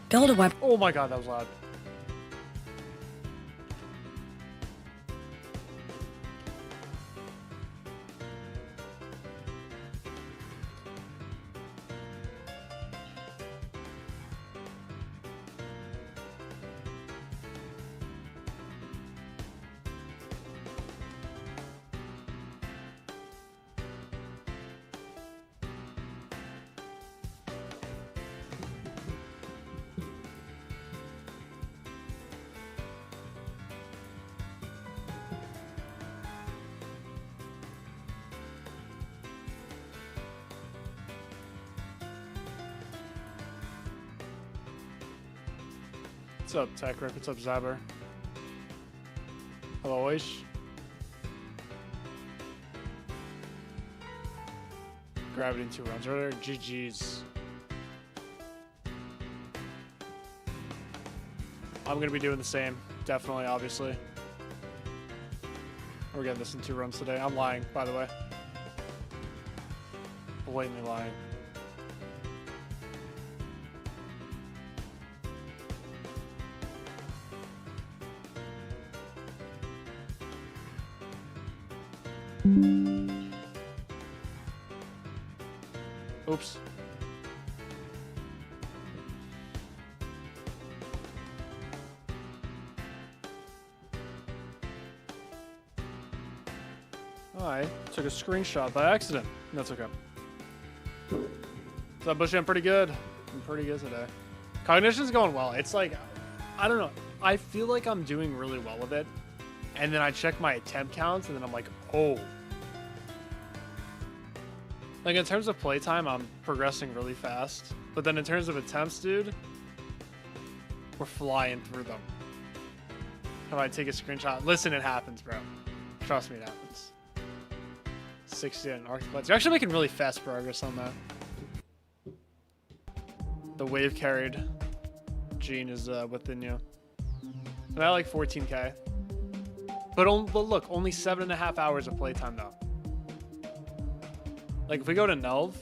Build a web. Oh my god, that was loud. What's up, Tech Rip? What's up, Zabber? Hello, Ish. Gravity in 2 runs. Earlier, GG's. I'm going to be doing the same. Definitely, obviously. We're getting this in 2 runs today. I'm lying, by the way. Blatantly lying. Oops. I took a screenshot by accident. That's okay. So Bushy, I'm pretty good. I'm pretty good today. Cognition's going well. It's like, I don't know. I feel like I'm doing really well with it. And then I check my attempt counts and then I'm like, oh. Like, in terms of playtime, I'm progressing really fast. But then in terms of attempts, dude, we're flying through them. If I take a screenshot, listen, it happens, bro. Trust me, it happens. 60 in Arctics. You're actually making really fast progress on that. The wave carried gene is within you. And I like 14K. But look, only 7.5 hours of playtime, though. Like, if we go to Nhelv,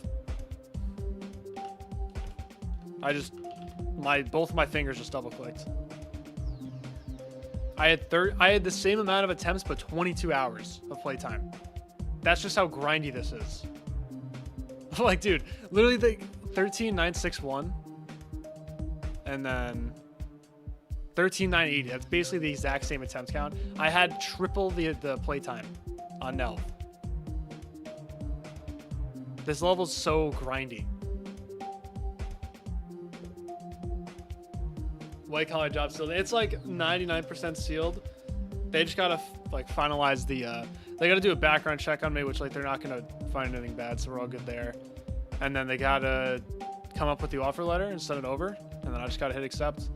both my fingers just double clicked. I had the same amount of attempts, but 22 hours of playtime. That's just how grindy this is. Like, dude, literally the 13,961, and then 13,980. That's basically the exact same attempts count. I had triple the playtime on Nhelv. This level's so grindy. White collar job sealed. It's like 99% sealed. They just gotta like finalize the. They gotta do a background check on me, which like they're not gonna find anything bad, so we're all good there. And then they gotta come up with the offer letter and send it over, and then I just gotta hit accept.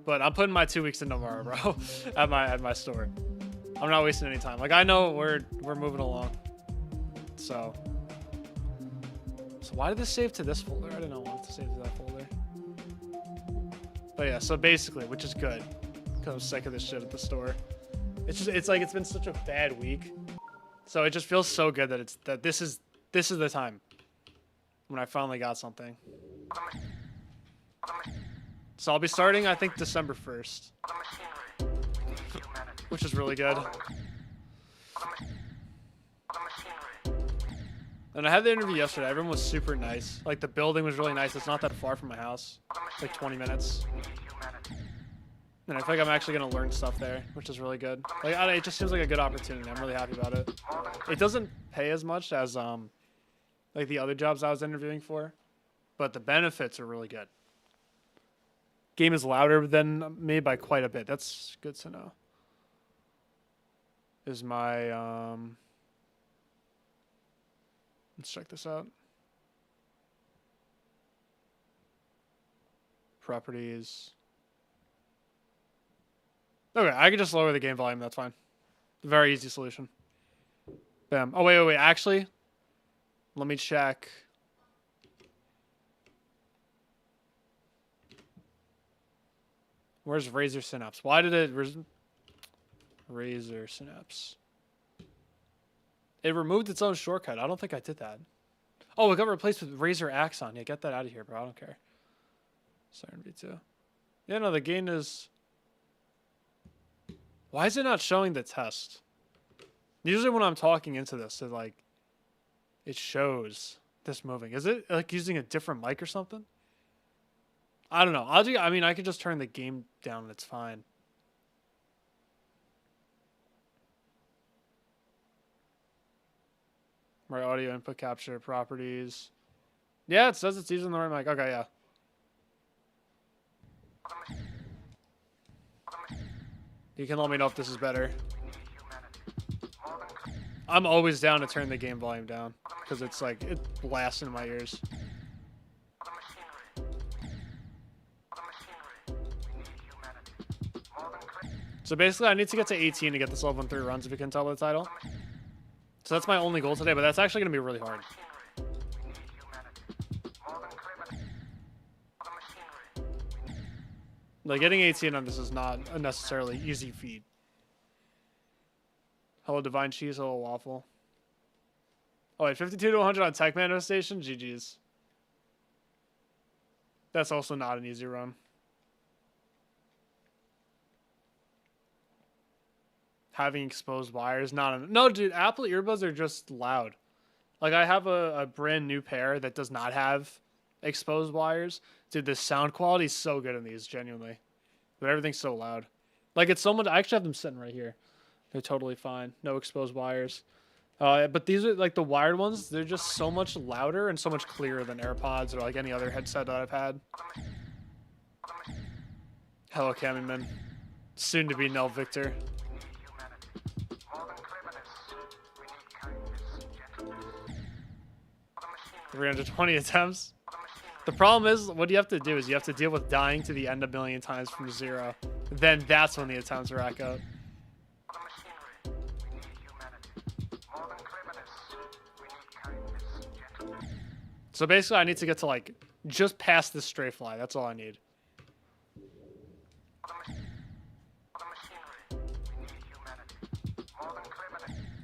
But I'm putting my 2 weeks in tomorrow, bro, at my store. I'm not wasting any time. Like, I know we're moving along. So why did this save to this folder? I didn't know I wanted to save to that folder. But yeah, so basically, which is good, because I'm sick of this shit at the store. It's like it's been such a bad week, so it just feels so good that this is the time when I finally got something. So I'll be starting, I think, December 1st, which is really good. And I had the interview yesterday. Everyone was super nice. Like, the building was really nice. It's not that far from my house. It's like 20 minutes. And I feel like I'm actually going to learn stuff there, which is really good. Like, it just seems like a good opportunity. I'm really happy about it. It doesn't pay as much as like the other jobs I was interviewing for, but the benefits are really good. Game is louder than me by quite a bit. That's good to know. Is my let's check this out. Properties. Okay, I can just lower the game volume. That's fine. Very easy solution. Bam. Oh, wait. Actually, let me check. Where's Razer Synapse? Why did it... Razer Synapse. It removed its own shortcut. I don't think I did that. Oh, it got replaced with Razer Axon. Yeah, get that out of here, bro. I don't care. Seiren V2. Yeah, no, the gain is... Why is it not showing the test? Usually when I'm talking into this, it shows this moving. Is it like using a different mic or something? I don't know. I could just turn the game down and it's fine. Right, audio input capture properties. Yeah, it says it's using the right mic. Okay, yeah. You can let me know if this is better. I'm always down to turn the game volume down because it's like it blasts in my ears. So basically, I need to get to 18 to get this level in 3 runs, if you can tell by the title. So that's my only goal today, but that's actually going to be really hard. Like, getting 18 on this is not a necessarily easy feat. Hello, Divine Cheese. Hello, Waffle. Oh, wait, 52 to 100 on Tech Manifestation? GG's. That's also not an easy run. Having exposed wires, no, dude. Apple earbuds are just loud. Like, I have a brand new pair that does not have exposed wires. Dude, the sound quality is so good in these, genuinely. But everything's so loud. Like, it's so much. I actually have them sitting right here. They're totally fine. No exposed wires. But these are like the wired ones. They're just so much louder and so much clearer than AirPods or like any other headset that I've had. Hello, Cammyman. Soon to be Nhelv Victor. 320 attempts. The problem is, what you have to do is you have to deal with dying to the end a million times from 0. Then that's when the attempts rack up. So basically, I need to get to like just past this stray fly. That's all I need.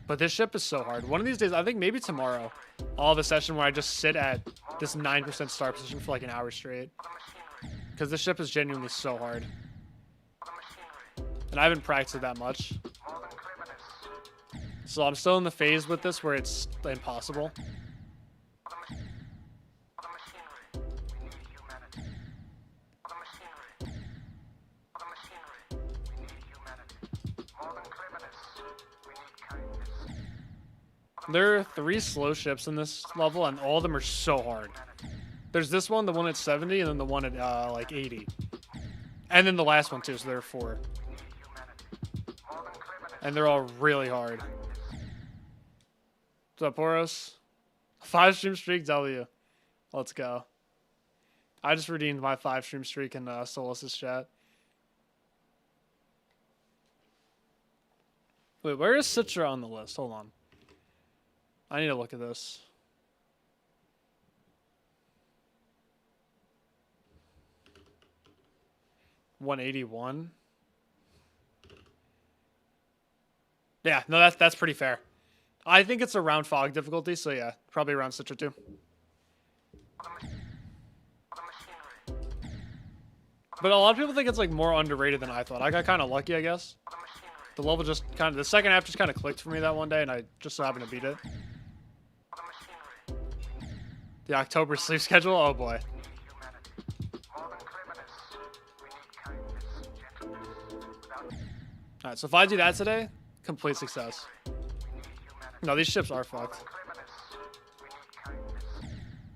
But this ship is so hard. One of these days, I think maybe tomorrow, I'll have a session where I just sit at this 9% start position for like an hour straight. Because this ship is genuinely so hard. And I haven't practiced it that much. So I'm still in the phase with this where it's impossible. There are 3 slow ships in this level, and all of them are so hard. There's this one, the one at 70, and then the one at like 80. And then the last one too, so there are 4. And they're all really hard. What's up, Poros? 5 stream streak W. Let's go. I just redeemed my 5 stream streak in Solus's chat. Wait, where is Citra on the list? Hold on. I need to look at this. $181. Yeah, no, that's pretty fair. I think it's around fog difficulty, so yeah, probably around Citra 2. But a lot of people think it's like more underrated than I thought. I got kind of lucky, I guess. The level just kind of, the second half just kind of clicked for me that one day, and I just so happened to beat it. The October sleep schedule? Oh boy. Alright, so if I do that today, complete success. No, these ships are fucked.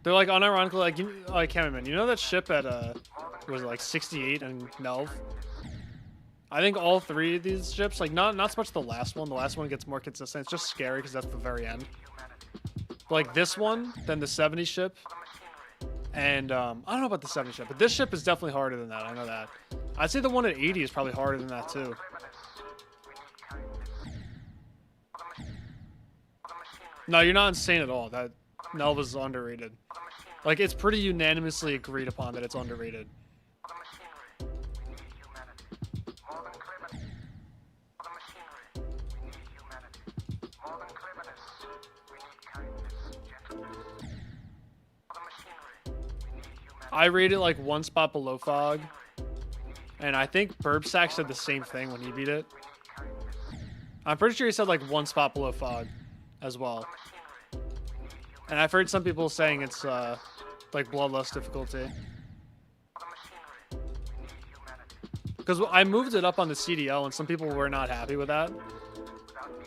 They're like unironically like Cammyman. You know that ship at was it like 68 and Nhelv? I think all 3 of these ships, like not so much the last one. The last one gets more consistent. It's just scary because that's the very end. But like this one, then the 70 ship, and I don't know about the 70 ship, but this ship is definitely harder than that. I know that. I'd say the one at 80 is probably harder than that too. No, you're not insane at all. That Nhelv is underrated. Like, it's pretty unanimously agreed upon that it's underrated. I rate it like 1 spot below fog. And I think Burbsack said the same thing when he beat it. I'm pretty sure he said like one spot below Fog as well. And I've heard some people saying it's like Bloodlust difficulty. Because I moved it up on the CDL and some people were not happy with that.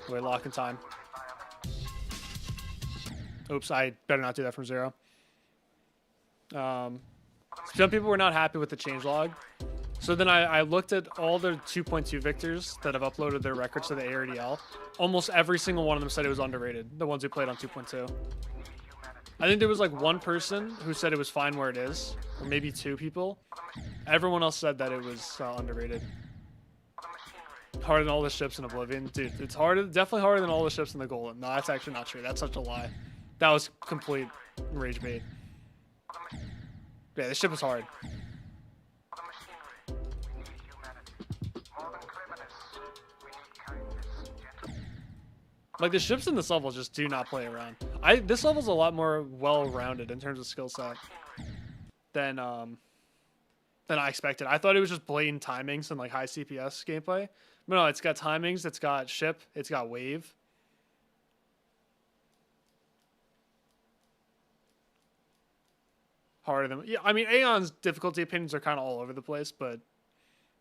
Wait, lock in time. Oops, I better not do that from 0. Some people were not happy with the changelog. So then I looked at all the 2.2 victors that have uploaded their records to the ARDL. Almost every single one of them said it was underrated, the ones who played on 2.2. I think there was like one person who said it was fine where it is, or maybe 2 people. Everyone else said that it was underrated. Harder than all the ships in Oblivion. Dude, it's harder, definitely harder than all the ships in the Golden. No, that's actually not true. That's such a lie. That was complete rage bait. Yeah, this ship is hard. Like, the ships in this level just do not play around. This level's a lot more well-rounded in terms of skill set than I expected. I thought it was just blatant timings and like high CPS gameplay. But no, it's got timings, it's got ship, it's got wave. Harder than, yeah, I mean, Aeon's difficulty opinions are kind of all over the place, but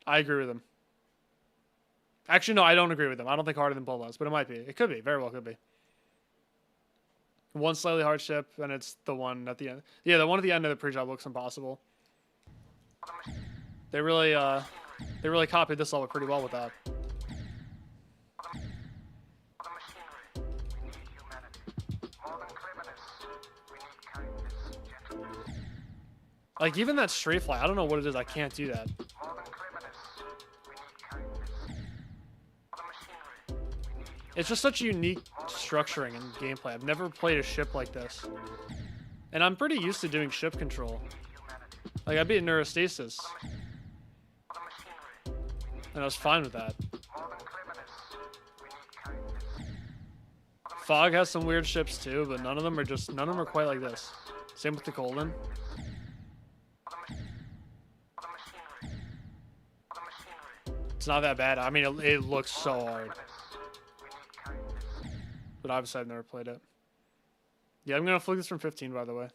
I agree with them. Actually, no, I don't agree with them. I don't think harder than Bloodlust, but it might be. It could be. Very well could be. One slightly hard ship, and it's the one at the end. Yeah, the one at the end of the pre-job looks impossible. They really copied this level pretty well with that. Like, even that straight fly, I don't know what it is. I can't do that. It's just such a unique structuring and gameplay. I've never played a ship like this. And I'm pretty used to doing ship control. Like, I beat Neurostasis. And I was fine with that. Fog has some weird ships too, but none of them are quite like this. Same with the Golden. It's not that bad. I mean, it looks so hard. But obviously I've never played it. Yeah, I'm gonna flick this from 15, by the way.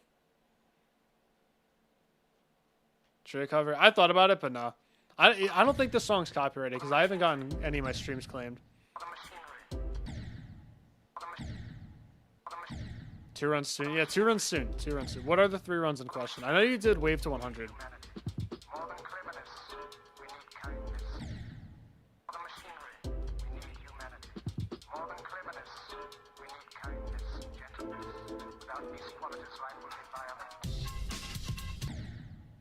Should I cover? I thought about it, but no. I don't think this song's copyrighted because I haven't gotten any of my streams claimed. 2 runs soon. Yeah, 2 runs soon. 2 runs soon. What are the 3 runs in question? I know you did wave to 100.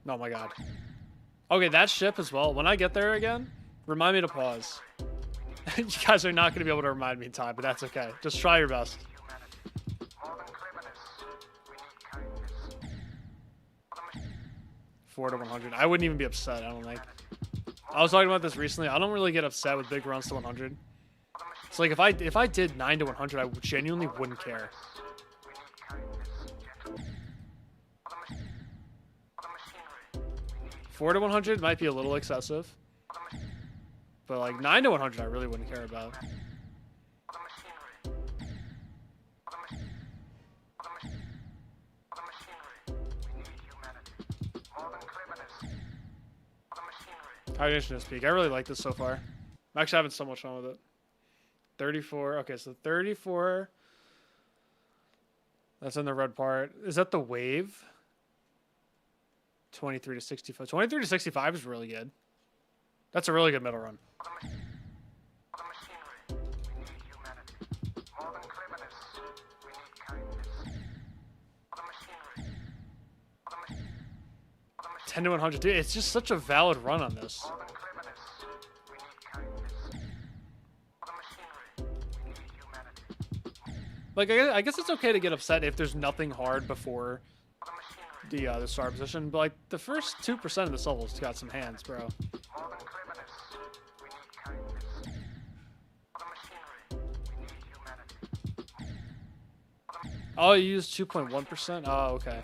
Oh my god. Okay, that ship as well. When I get there again, remind me to pause. You guys are not going to be able to remind me in time, but that's okay. Just try your best. Four to 100. I wouldn't even be upset, I don't think. I was talking about this recently. I don't really get upset with big runs to 100. It's like if I did 9 to 100, I genuinely wouldn't care. 4 to 100 might be a little excessive. But like 9 to 100 I really wouldn't care about. Cognition is peak. I really like this so far. I'm actually having so much fun with it. 34. Okay, so 34. That's in the red part. Is that the wave? 23 to 65. 23 to 65 is really good. That's a really good middle run. $10 to 100. Dude, it's just such a valid run on this. Like, I guess it's okay to get upset if there's nothing hard before the star position, but like the first 2% of this level's got some hands, bro. Oh, you used 2.1%? Oh, okay.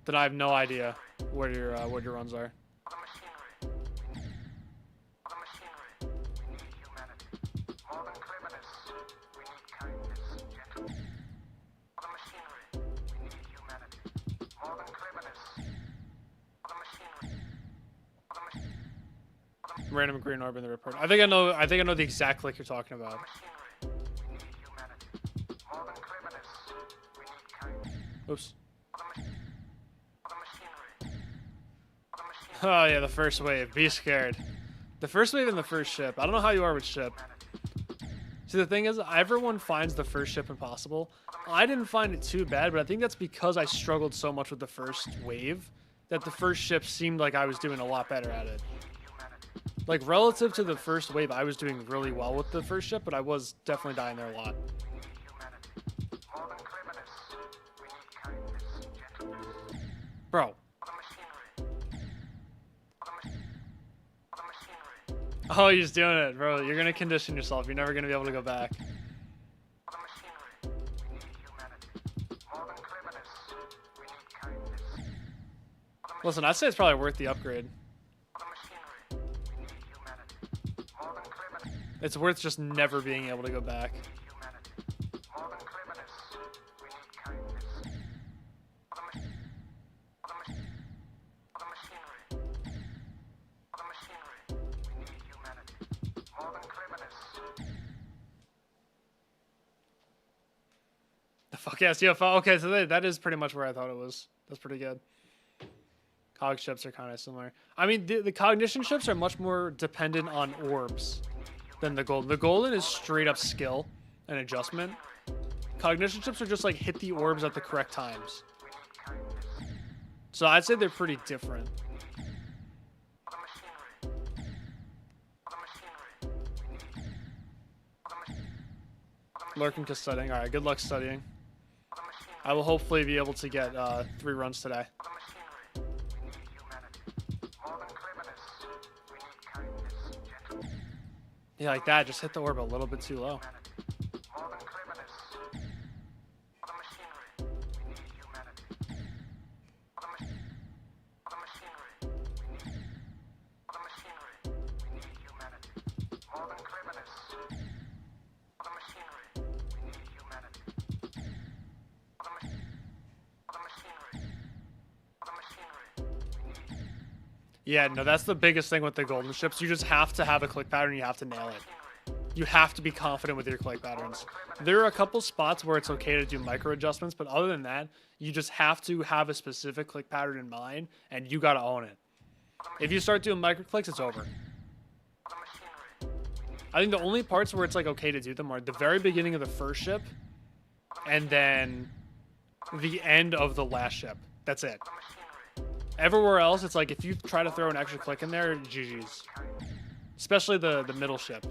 Then I have no idea what your runs are. Random green orb in the report. I think I know the exact click you're talking about. Oops. Oh yeah, the first wave. Be scared. The first wave and the first ship. I don't know how you are with ship. See, the thing is, everyone finds the first ship impossible. I didn't find it too bad, but I think that's because I struggled so much with the first wave that the first ship seemed like I was doing a lot better at it. Like, relative to the first wave, I was doing really well with the first ship, but I was definitely dying there a lot. Bro. Oh, you're just doing it, bro. You're gonna condition yourself. You're never gonna be able to go back. Listen, I'd say it's probably worth the upgrade. It's worth just never being able to go back. Fuck yes, UFO. Okay, so that is pretty much where I thought it was. That's pretty good. Cog ships are kind of similar. I mean, the cognition ships are much more dependent on orbs than the golden. The golden is straight up skill and adjustment. Cognition ships are just like hit the orbs at the correct times. So I'd say they're pretty different. Lurking to studying. All right, good luck studying. I will hopefully be able to get 3 runs today. Yeah, like that. Just hit the orb a little bit too low. Yeah, no, that's the biggest thing with the golden ships. You just have to have a click pattern. You have to nail it. You have to be confident with your click patterns. There are a couple spots where it's okay to do micro adjustments, but other than that, you just have to have a specific click pattern in mind, and you got to own it. If you start doing micro clicks, it's over. I think the only parts where it's like okay to do them are the very beginning of the first ship, and then the end of the last ship. That's it. Everywhere else, it's like if you try to throw an extra click in there, GG's. Especially the middle ship.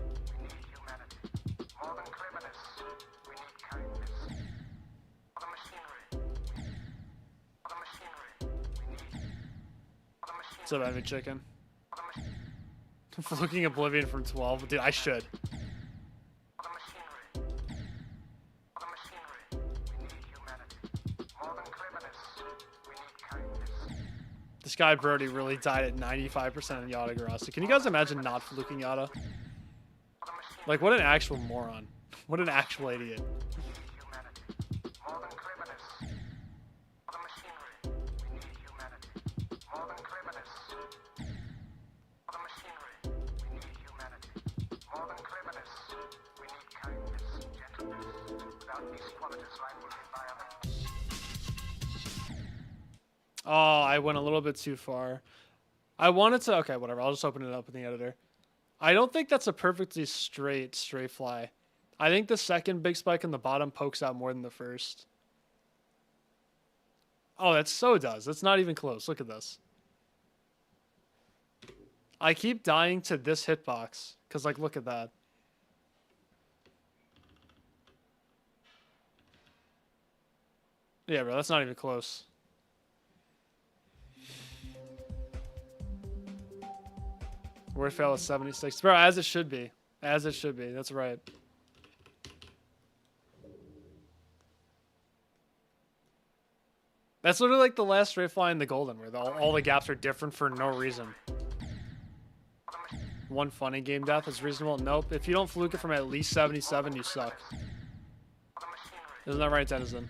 What's up, Envy Chicken? Fluking Oblivion from 12. Dude, I should. This guy Brody really died at 95% in Yada Garasa. Can you guys imagine not fluking Yada? Like, what an actual moron. What an actual idiot. Oh, I went a little bit too far. I wanted to... Okay, whatever. I'll just open it up in the editor. I don't think that's a perfectly straight fly. I think the second big spike in the bottom pokes out more than the first. Oh, that so does. That's not even close. Look at this. I keep dying to this hitbox. Because, like, look at that. Yeah, bro. That's not even close. Word fail is 76. Bro, as it should be. As it should be. That's right. That's literally like the last straight fly in the golden, where all the gaps are different for no reason. One funny game death is reasonable. Nope. If you don't fluke it from at least 77, you suck. Isn't that right, Denizen?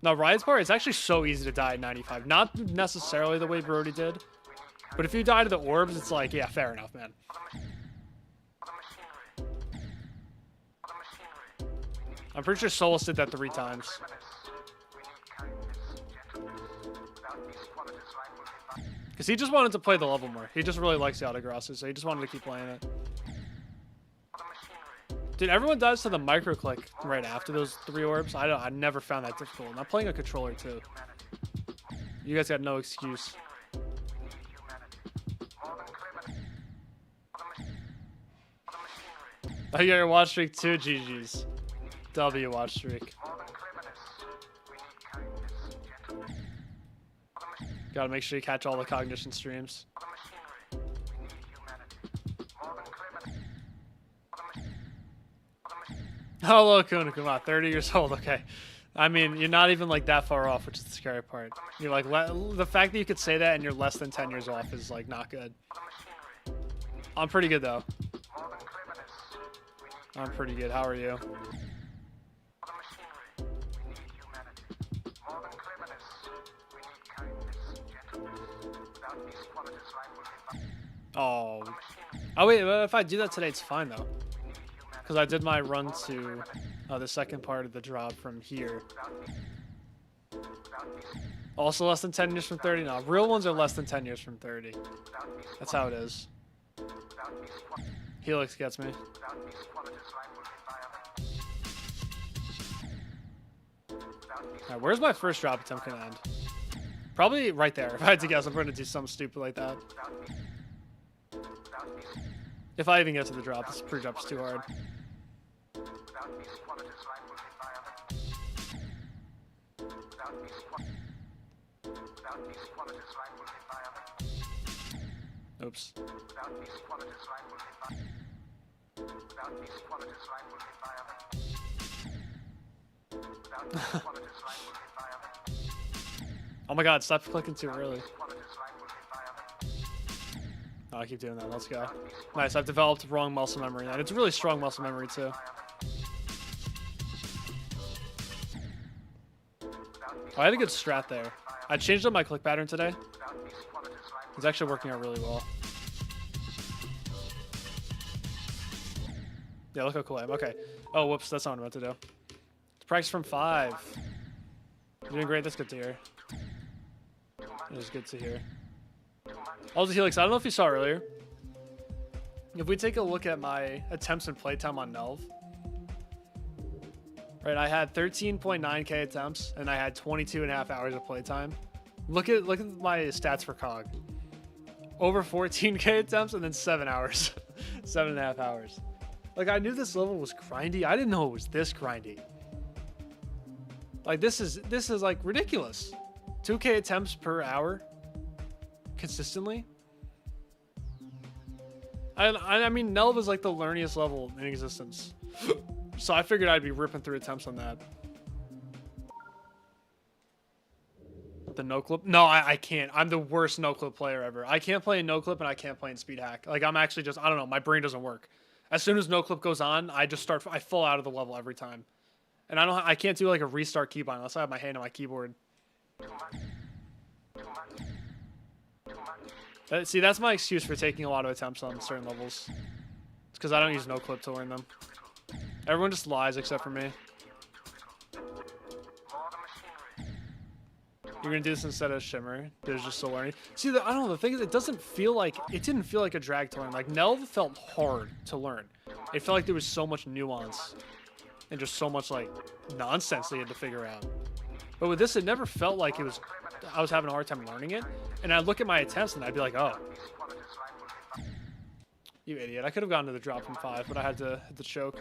No, Riot's part, it's actually so easy to die at 95. Not necessarily the way Brody did. But if you die to the orbs, it's like, yeah, fair enough, man. I'm pretty sure Solus did that 3 times. Because he just wanted to play the level more. He just really likes the autogrosses, so he just wanted to keep playing it. Dude, everyone dies to the micro click right after those 3 orbs. I never found that difficult. And I'm playing a controller too. You guys got no excuse. Oh, yeah, your watch streak too, GG's. W watch streak. Gotta make sure you catch all the Cognition streams. Hello, Kunakuma, 30 years old, okay. I mean, you're not even like that far off, which is the scary part. You're like, the fact that you could say that and you're less than 10 years off is like not good. I'm pretty good though. I'm pretty good, how are you? Oh. Oh wait, if I do that today, it's fine though. Because I did my run to the second part of the drop from here. Also less than 10 years from 30? No, real ones are less than 10 years from 30. That's how it is. Helix gets me. Alright, where's my first drop attempt gonna end? Probably right there. If I had to guess, I'm going to do something stupid like that. If I even get to the drop, this pre-drop is too hard. Oops. Oh my god, stop clicking too early. Oh, I keep doing that. Let's go. Nice, I've developed wrong muscle memory, and it's really strong muscle memory too. Oh, I had a good strat there. I changed up my click pattern today. It's actually working out really well. Yeah, look how cool I am. Okay. Oh, whoops, that's not what I'm about to do. It's practice from 5. You're doing great, that's good to hear. It is good to hear. Also, Helix, I don't know if you saw earlier. If we take a look at my attempts and playtime on Nhelv, right, I had 13.9k attempts and I had 22.5 hours of playtime. Look at my stats for COG. Over 14k attempts and then 7 hours, 7.5 hours. Like, I knew this level was grindy. I didn't know it was this grindy. Like, this is like ridiculous. 2k attempts per hour consistently. I mean, Nhelv is like the learniest level in existence. So I figured I'd be ripping through attempts on that. The no clip? No, I can't. I'm the worst no clip player ever. I can't play in no clip and I can't play in speed hack. Like, I'm actually just, I don't know, my brain doesn't work. As soon as no clip goes on, I fall out of the level every time. And I can't do like a restart keybind unless I have my hand on my keyboard. See, that's my excuse for taking a lot of attempts on certain levels. It's because I don't use no clip to learn them. Everyone just lies except for me. You're gonna do this instead of Shimmer. There's just still learning. See, I don't know. The thing is, it didn't feel like a drag to learn. Like, Nhelv felt hard to learn. It felt like there was so much nuance and just so much like nonsense they had to figure out. But with this, it never felt like I was having a hard time learning it. And I'd look at my attempts and I'd be like, oh, you idiot. I could have gotten to the drop from 5, but I had to hit the choke.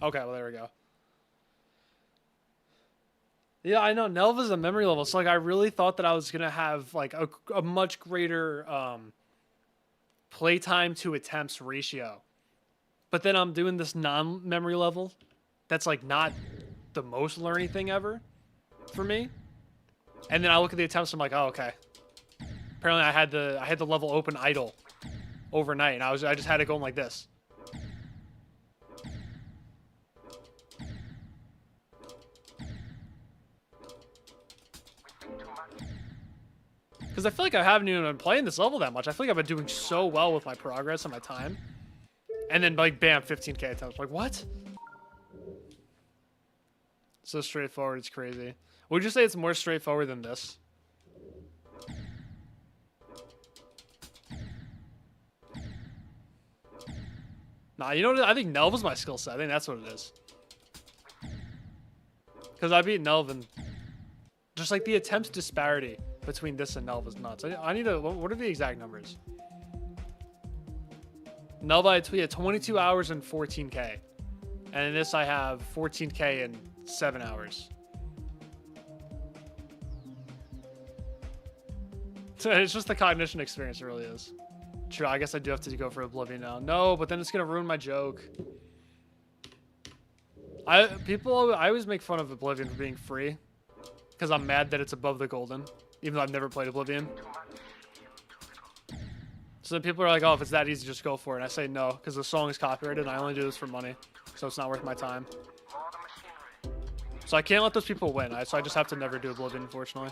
Okay, well there we go. Yeah, I know Nhelv is a memory level, so like I really thought that I was gonna have like a much greater playtime to attempts ratio. But then I'm doing this non-memory level that's like not the most learning thing ever for me. And then I look at the attempts, I'm like, oh, okay. Apparently I had the level open idle overnight, and I just had it going like this. Because I feel like I haven't even been playing this level that much. I feel like I've been doing so well with my progress and my time. And then, like, bam, 15k attempts. Like, what? So straightforward, it's crazy. Would you say it's more straightforward than this? Nah, you know what? I think Nhelv is my skill set. I think that's what it is. Because I beat Nhelv, and just like the attempts disparity between this and Nhelv is nuts. I need to. What are the exact numbers? Nhelv, I had 22 hours and 14k, and in this I have 14k and 7 hours. So it's just the cognition experience, it really is. True, I guess I do have to go for Oblivion now. No, but then it's gonna ruin my joke. I always make fun of Oblivion for being free, because I'm mad that it's above the golden, even though I've never played Oblivion. So then people are like, oh, if it's that easy, just go for it. And I say no, because the song is copyrighted, and I only do this for money, so it's not worth my time. So I can't let those people win, so I just have to never do Oblivion, unfortunately.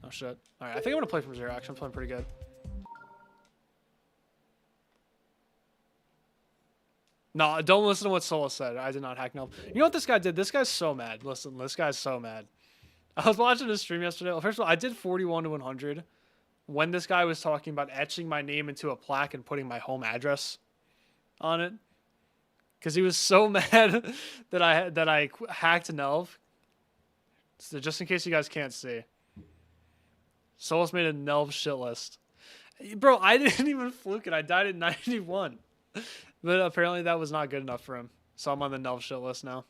Oh, shit. All right, I think I'm going to play from zero, actually. I'm playing pretty good. No, don't listen to what Sola said. I did not hack Nhelv. You know what this guy did? This guy's so mad. Listen, this guy's so mad. I was watching his stream yesterday. Well, first of all, I did 41 to 100 when this guy was talking about etching my name into a plaque and putting my home address on it. Because he was so mad that I hacked Nhelv. So just in case you guys can't see. Solus made a Nhelv shit list. Bro, I didn't even fluke it. I died at 91. But apparently that was not good enough for him. So I'm on the Nhelv shit list now.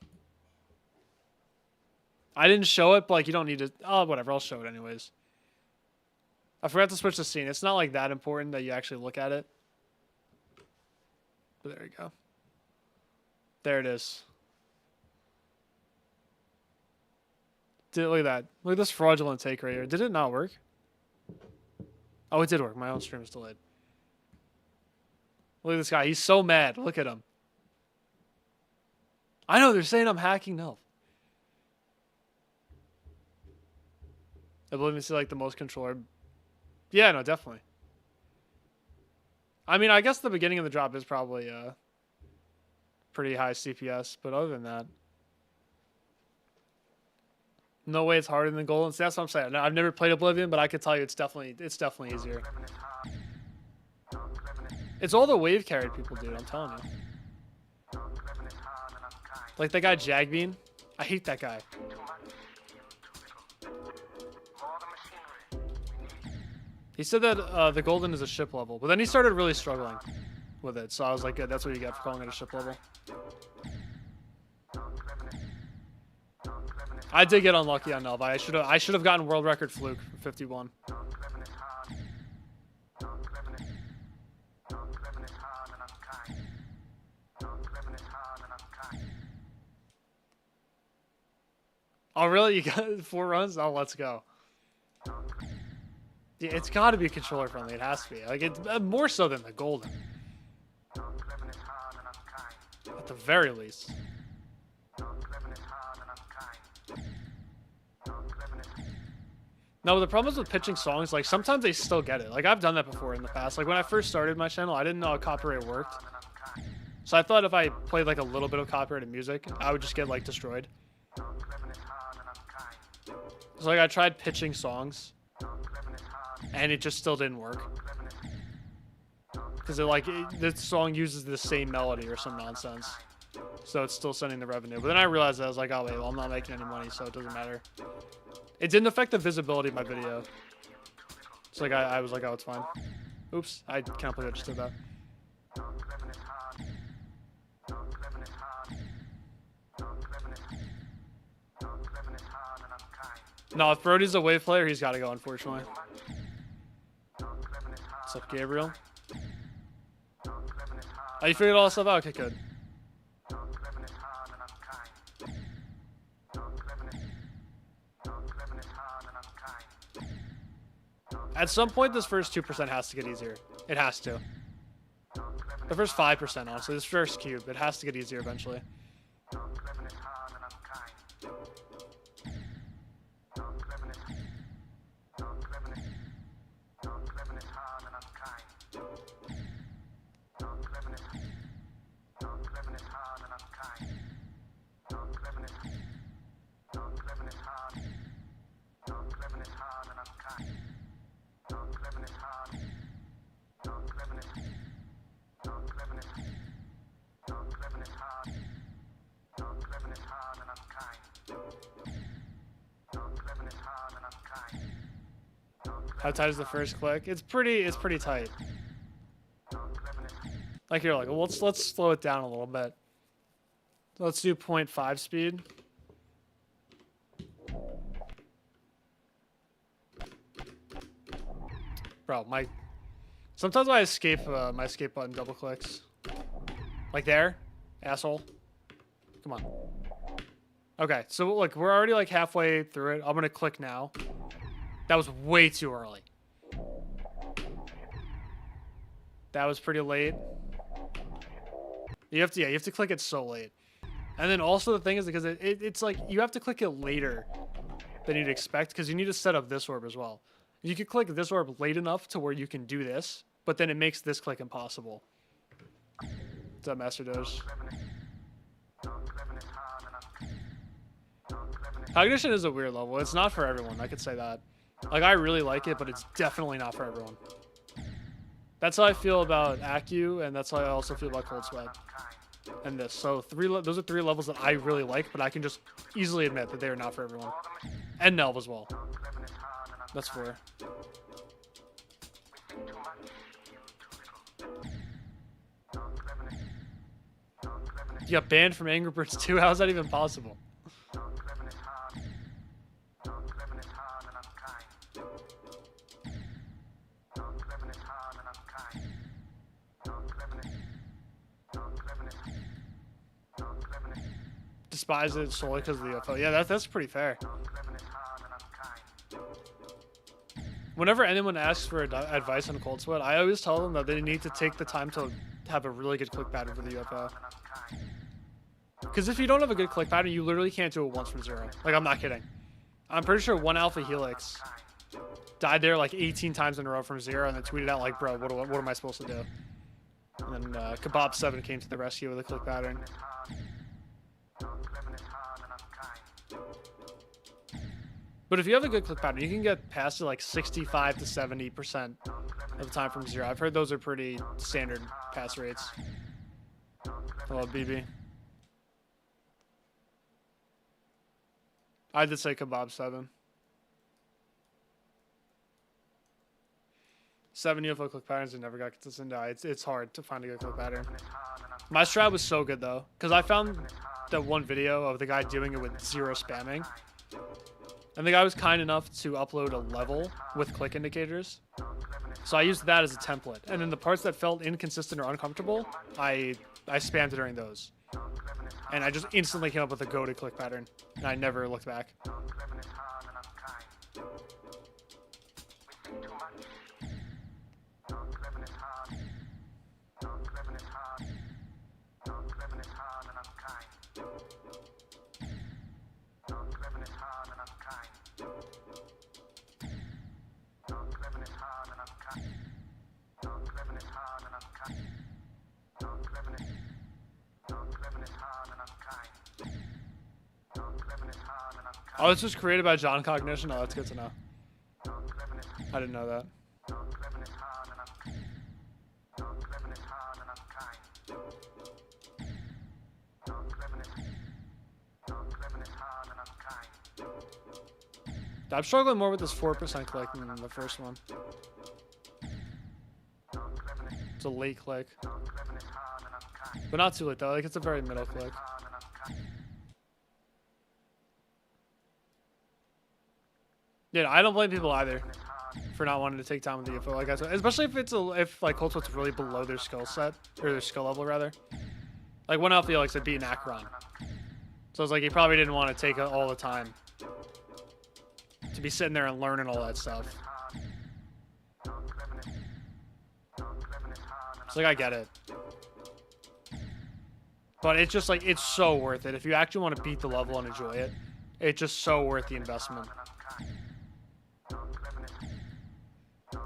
I didn't show it, but like you don't need to. Oh, whatever. I'll show it anyways. I forgot to switch the scene. It's not like that important that you actually look at it. But there you go. There it is. Look at that. Look at this fraudulent take right here. Did it not work? Oh, it did work. My own stream is delayed. Look at this guy. He's so mad. Look at him. I know. They're saying I'm hacking Nhelv. I believe it's like the most controller. Yeah, no, definitely. I mean, I guess the beginning of the drop is probably pretty high CPS, but other than that, no way it's harder than Golden. So that's what I'm saying. I've never played Oblivion, but I could tell you it's definitely easier. It's all the wave carried people, dude. I'm telling you. Like that guy Jagbean. I hate that guy. He said that the golden is a ship level, but then he started really struggling with it. So I was like, that's what you get for calling it a ship level. I did get unlucky on Nhelv. I should have gotten world record fluke for 51. Oh really? You got 4 runs? Oh, let's go. Yeah, it's got to be controller friendly. It has to be. Like it's more so than the golden. At the very least. No, the problem is with pitching songs, like sometimes they still get it. Like I've done that before in the past. Like when I first started my channel, I didn't know how copyright worked. So I thought if I played like a little bit of copyrighted music, I would just get like destroyed. So like I tried pitching songs and it just still didn't work. Because the song uses the same melody or some nonsense. So it's still sending the revenue. But then I realized that I was like, oh wait, well I'm not making any money, so it doesn't matter. It didn't affect the visibility of my video. So like I was like, oh, it's fine. Oops, I can't believe I just did that. No, if Brody's a wave player, he's got to go, unfortunately. What's up, Gabriel? Oh, you figured all this stuff out? Okay, good. At some point, this first 2% has to get easier. It has to. The first 5%, honestly. This first cube, it has to get easier eventually. How tight is the first click? It's pretty tight. Like you're like, well, let's slow it down a little bit. Let's do 0.5 speed. Bro, sometimes my escape button double clicks. Like there, asshole. Come on. Okay, so look, we're already like halfway through it. I'm gonna click now. That was way too early. That was pretty late. You have to click it so late. And then also the thing is because it's like you have to click it later than you'd expect because you need to set up this orb as well. You could click this orb late enough to where you can do this, but then it makes this click impossible. What's up, Master Doge? Cognition is a weird level. It's not for everyone. I could say that. Like, I really like it, but it's definitely not for everyone. That's how I feel about Acu, and that's how I also feel about Cold Sweat. And this. So those are 3 levels that I really like, but I can just easily admit that they are not for everyone. And Nhelv as well. That's 4. You got banned from Angry Birds 2? How is that even possible? Despise it solely because of the UFO. Yeah, that's pretty fair. Whenever anyone asks for advice on Cold Sweat, I always tell them that they need to take the time to have a really good click pattern for the UFO. Because if you don't have a good click pattern, you literally can't do it once from 0. Like, I'm not kidding. I'm pretty sure one Alpha Helix died there like 18 times in a row from 0 and then tweeted out like, bro, what am I supposed to do? And then Kebab 7 came to the rescue with a click pattern. But if you have a good click pattern, you can get past it like 65 to 70% of the time from 0. I've heard those are pretty standard pass rates. Hello, BB. I did say Kebab 7. 7 UFO click patterns and never got consistent. No, it's hard to find a good click pattern. My strat was so good though, because I found that one video of the guy doing it with 0 spamming. And the guy was kind enough to upload a level with click indicators. So I used that as a template. And then the parts that felt inconsistent or uncomfortable, I spammed during those. And I just instantly came up with a goated click pattern. And I never looked back. Oh, this was created by John Cognition? Oh, that's good to know. I didn't know that. I'm struggling more with this 4% click than the first one. It's a late click. But not too late though, like it's a very middle click. Yeah, I don't blame people either for not wanting to take time with the info, like I said, especially if it's if like Cold Sweat's really below their skill set or their skill level rather. Like one Alfie likes to beat an Acheron, so it's like he probably didn't want to take all the time to be sitting there and learning all that stuff. It's like I get it, but it's just like it's so worth it if you actually want to beat the level and enjoy it. It's just so worth the investment.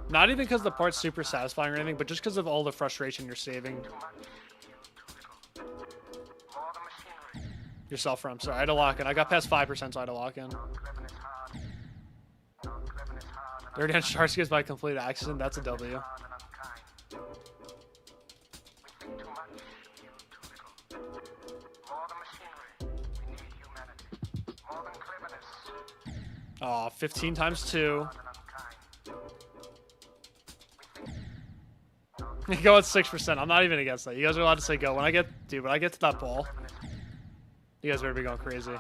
Not even because the part's super satisfying or anything, but just because of all the frustration you're saving yourself from. Sorry, I had to lock in. I got past 5%, so I had to lock in. Dirty on Starsky is by complete accident. That's a W. Oh, 15 times 2. Go at 6%. I'm not even against that. You guys are allowed to say go. When I get to that ball, you guys better be going crazy.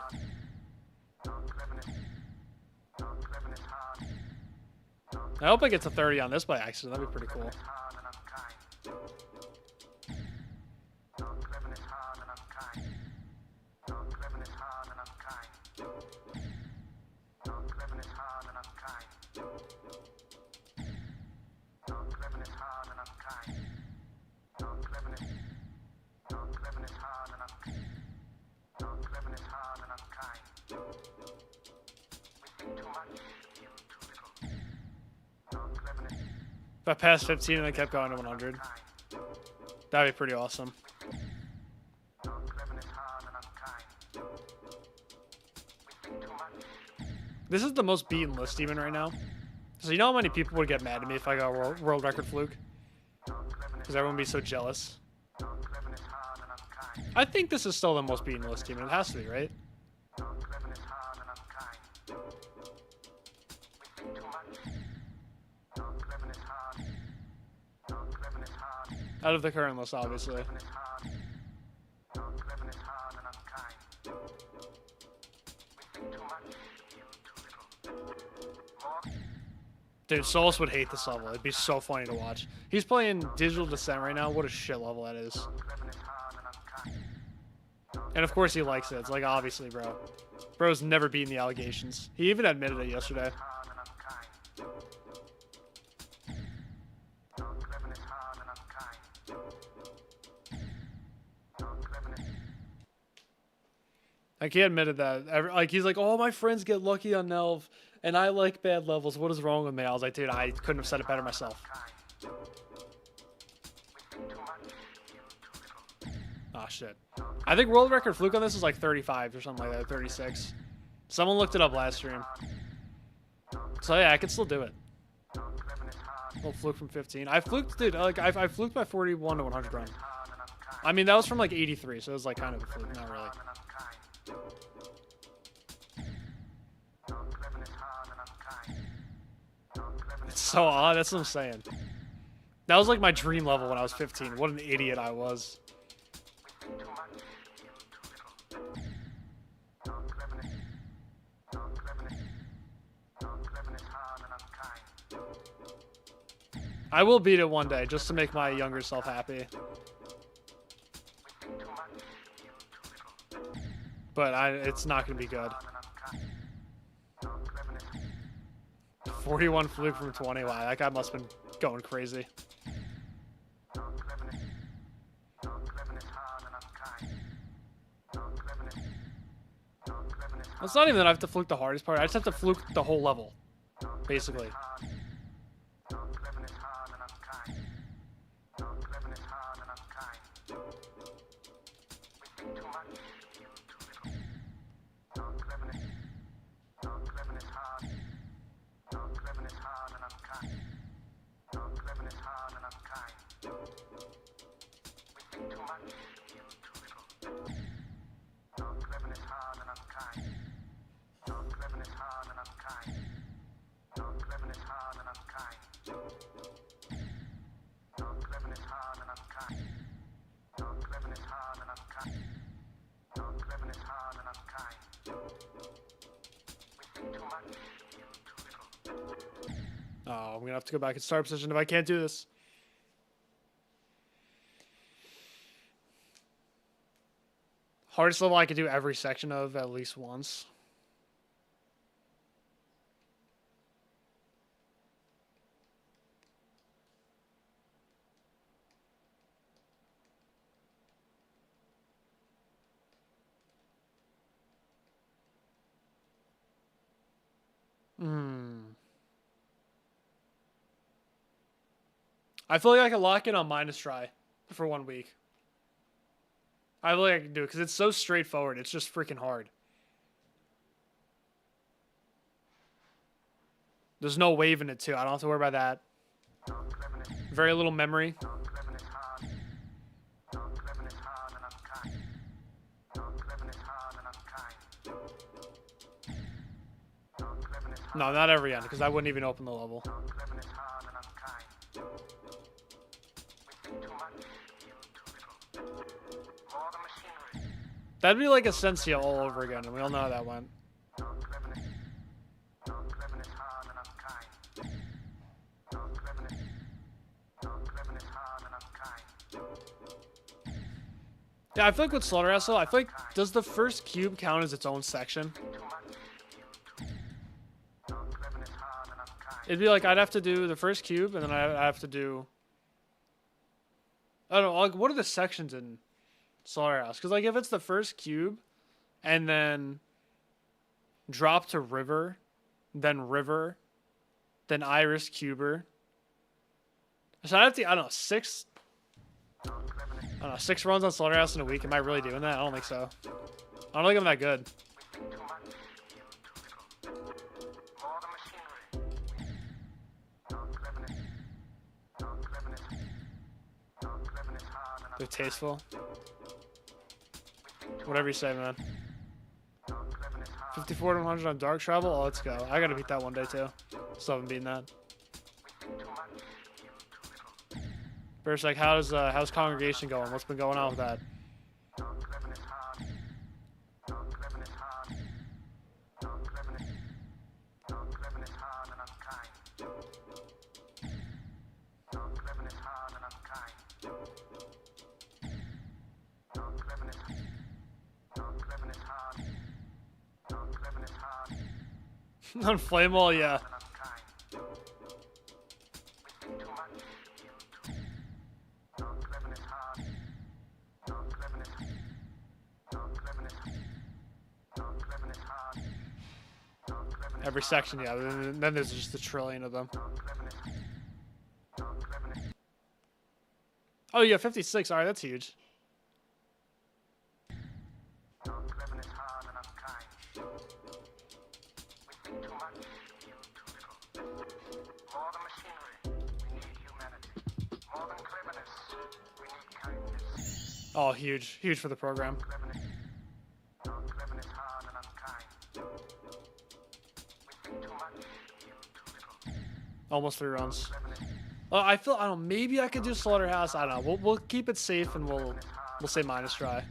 I hope I get to 30 on this by accident. That'd be pretty cool. If I passed 15 and I kept going to 100, that'd be pretty awesome. This is the most beaten list even right now. So you know how many people would get mad at me if I got a world record fluke? Because everyone would be so jealous. I think this is still the most beaten list even. It has to be, right? Out of the current list, obviously. Dude, Solus would hate this level. It'd be so funny to watch. He's playing Digital Descent right now. What a shit level that is. And of course he likes it. It's like, obviously, bro. Bro's never beaten the allegations. He even admitted it yesterday. Like, he admitted that. Like, he's like, oh, my friends get lucky on Nhelv, and I like bad levels. What is wrong with me? I was like, dude, I couldn't have said it better myself. Oh, shit. I think world record fluke on this is like 35 or something like that, 36. Someone looked it up last stream. So, yeah, I can still do it. Little fluke from 15. I fluked, dude, like, I fluked my 41 to 100 run. I mean, that was from like 83, so it was like kind of a fluke, not really. It's so odd, that's what I'm saying. That was like my dream level when I was 15. What an idiot I was. I will beat it one day just to make my younger self happy. But it's not going to be good. 41 fluke from 20. Wow, that guy must have been going crazy. It's not even that I have to fluke the hardest part. I just have to fluke the whole level, basically. Oh, I'm gonna have to go back and start position if I can't do this. Hardest level I could do every section of at least once. I feel like I can lock in on minus try for 1 week. I feel like I can do it because it's so straightforward. It's just freaking hard. There's no wave in it too. I don't have to worry about that. Very little memory. No, not every end, because I wouldn't even open the level. That'd be like Essentia all over again, and we all know how that went. Yeah, I feel like with Slaughterhouse, though, I feel like, does the first cube count as its own section? It'd be like I'd have to do the first cube, and then I'd have to do... I don't know, like, what are the sections in Slaughterhouse? Because, like, if it's the first cube, and then drop to River, then Iris Cuber. So I'd have to, I don't know, 6 runs on Slaughterhouse in a week. Am I really doing that? I don't think so. I don't think I'm that good. They're tasteful. Whatever you say, man. 54 to 100 on Dark Travel? Oh, let's go. I gotta beat that one day, too. Still haven't beaten that. First, like, how's Congregation going? What's been going on with that? On Flame Wall, yeah. Every section, yeah. And then there's just a trillion of them. Oh, yeah, 56. All right, that's huge. Oh, huge. Huge for the program. Almost 3 runs. I don't know, maybe I could do Slaughterhouse. I don't know. We'll keep it safe and we'll say minus try.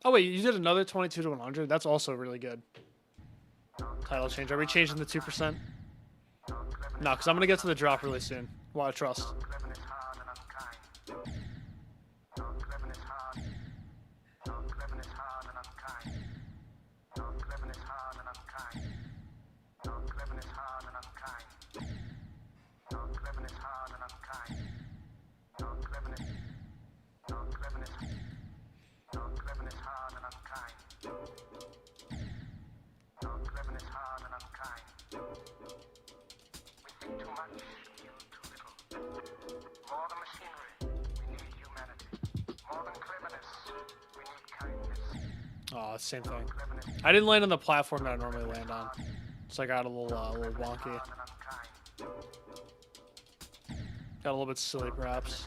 Oh wait, you did another 22 to 100? That's also really good. Title change. Are we changing the 2%? No, because I'm going to get to the drop really soon. Well, I trust. Oh, same thing. I didn't land on the platform that I normally land on, so I got a little wonky. Got a little bit silly, perhaps.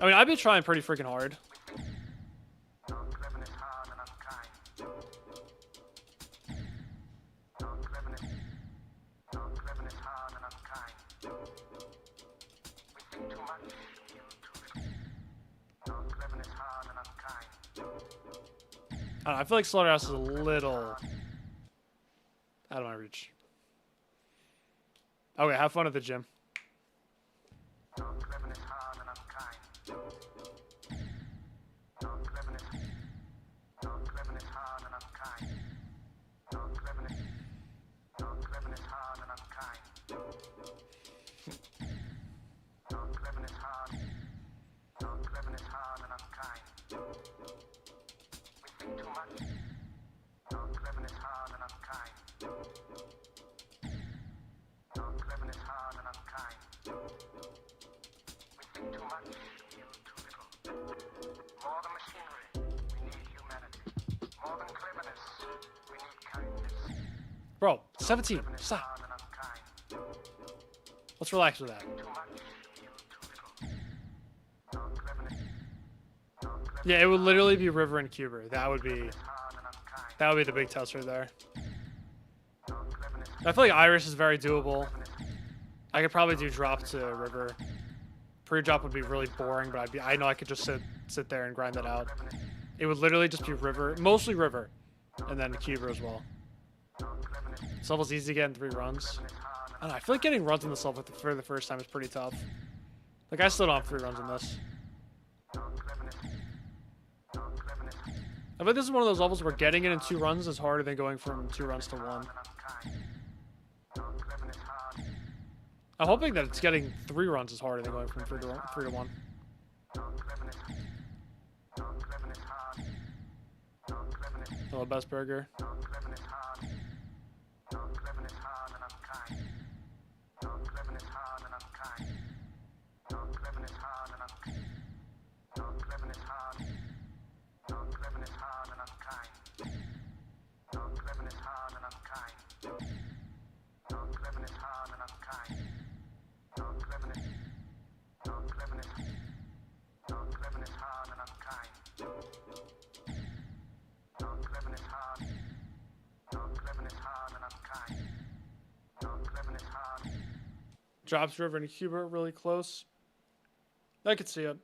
I mean, I've been trying pretty freaking hard. don't know, I feel like Slaughterhouse is a little out of my reach. Okay, have fun at the gym. Bro, 17. Stop. Let's relax with that. Yeah, it would literally be River and Cuber. That would be the big test right there. I feel like Iris is very doable. I could probably do drop to River. Pre-drop would be really boring, but I know I could just sit there and grind that out. It would literally just be River, mostly River, and then Cuber as well. This level's easy to get in 3 runs. I don't know, I feel like getting runs in this level for the first time is pretty tough. Like, I still don't have 3 runs in this. I bet this is one of those levels where getting it in 2 runs is harder than going from 2 runs to 1. I'm hoping that it's getting 3 runs is harder than going from 3 to 1. Hello, best burger. Drops River and Cuber really close. I could see it.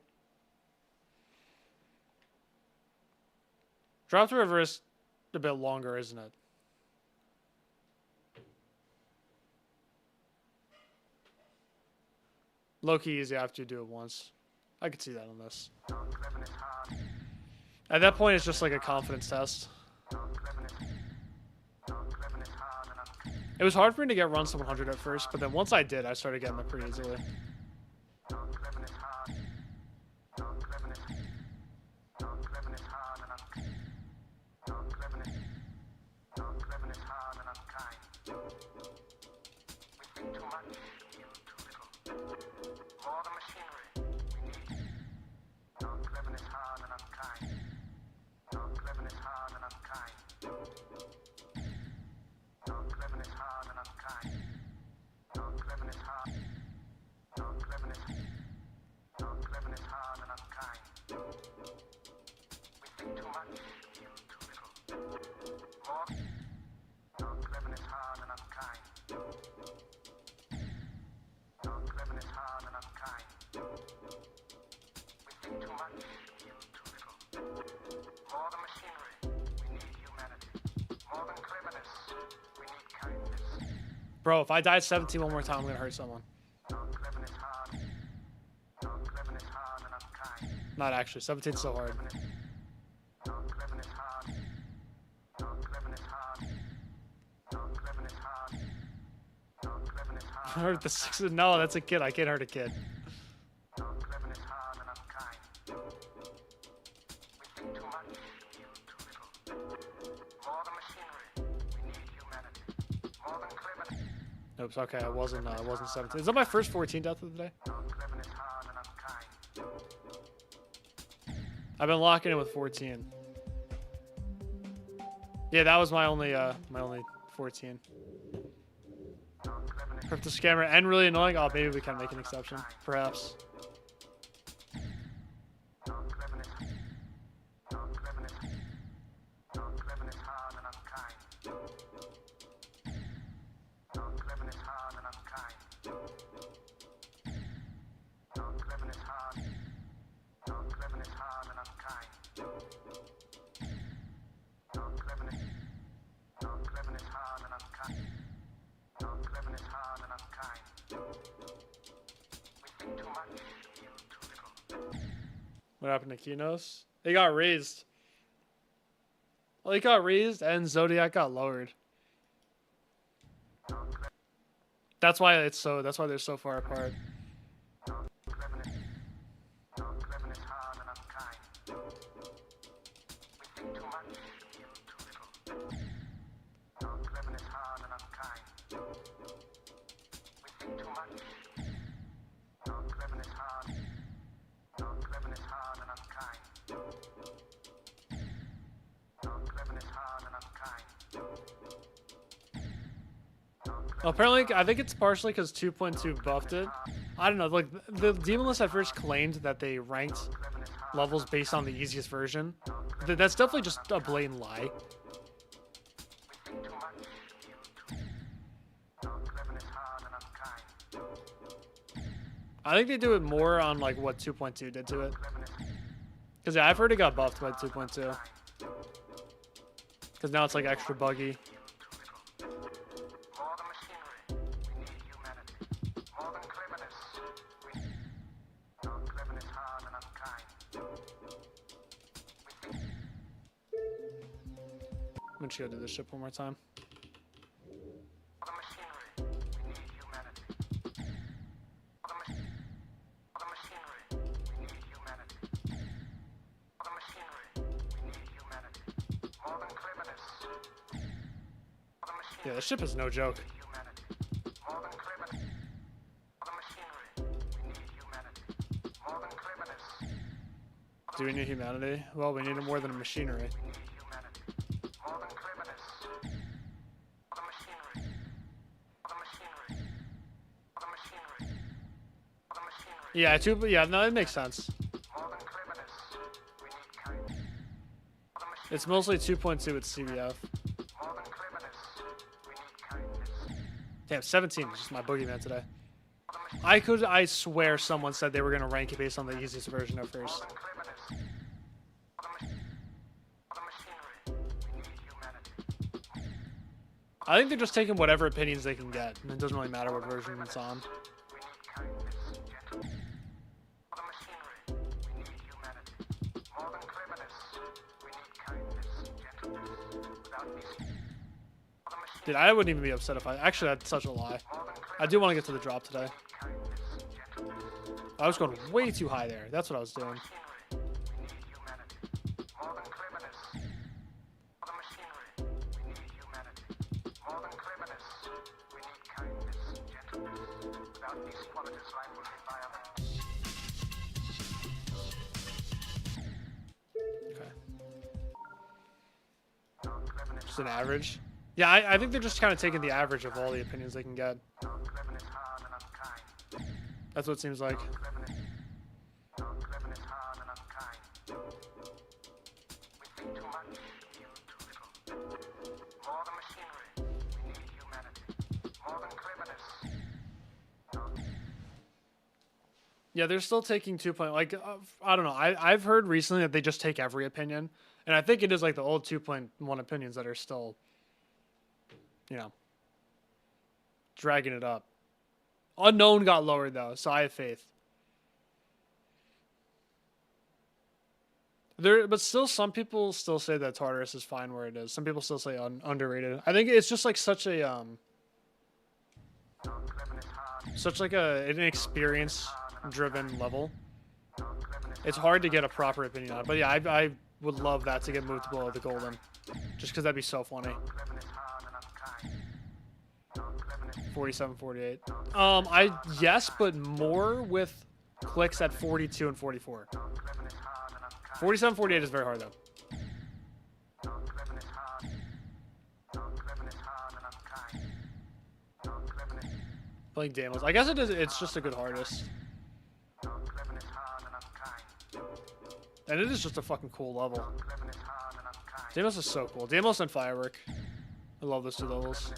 Drops River is a bit longer, isn't it? Low-key easy after you do it once. I could see that on this. At that point, it's just like a confidence test. It was hard for me to get runs to 100 at first, but then once I did, I started getting them pretty easily. Bro, if I die at 17 one more time, I'm gonna hurt someone. Not actually. 17's so hard. I hurt the 6. No, that's a kid. I can't hurt a kid. Oops, okay, I wasn't 17. Is that my first 14 death of the day? I've been locking in with 14. Yeah, that was my only 14. Crypto scammer and really annoying. Oh, maybe we can make an exception, perhaps. What happened to Kinos? They got raised. Well, they got raised and Zodiac got lowered. That's why they're so far apart. Well, apparently, I think it's partially because 2.2 buffed it. I don't know, like, the Demon List at first claimed that they ranked levels based on the easiest version. That's definitely just a blatant lie. I think they do it more on, like, what 2.2 did to it. Because, yeah, I've heard it got buffed by 2.2. Because now it's, like, extra buggy. I'm just gonna do this shit one more time. Yeah, this ship is no joke. Do we need humanity? Well, we need it more than a machinery. Yeah, no, it makes sense. It's mostly 2.2 with CBF. Damn, 17 is just my boogeyman today. I swear someone said they were going to rank it based on the easiest version at first. I think they're just taking whatever opinions they can get, and it doesn't really matter what version it's on. Dude, I wouldn't even be upset if I... Actually, that's such a lie. I do want to get to the drop today. I was going way too high there. That's what I was doing. Okay. Just an average. Yeah, I think they're just kind of taking the average of all the opinions they can get. That's what it seems like. Yeah, they're still taking 2 point. Like, I don't know. I've heard recently that they just take every opinion, and I think it is like the old 2.1 opinions that are still, you know, dragging it up. Unknown got lowered though, so I have faith. But still, some people still say that Tartarus is fine where it is. Some people still say underrated. I think it's just like such a an experience-driven level. It's hard to get a proper opinion on it. But yeah, I would love that to get moved below the golden, just because that'd be so funny. 47, 48. Yes, but more with clicks at 42 and 44. 47, 48 is very hard though. Playing Damos. I guess it is. It's just a good hardest. And it is just a fucking cool level. Damos is so cool. Damos and Firework. I love those two levels.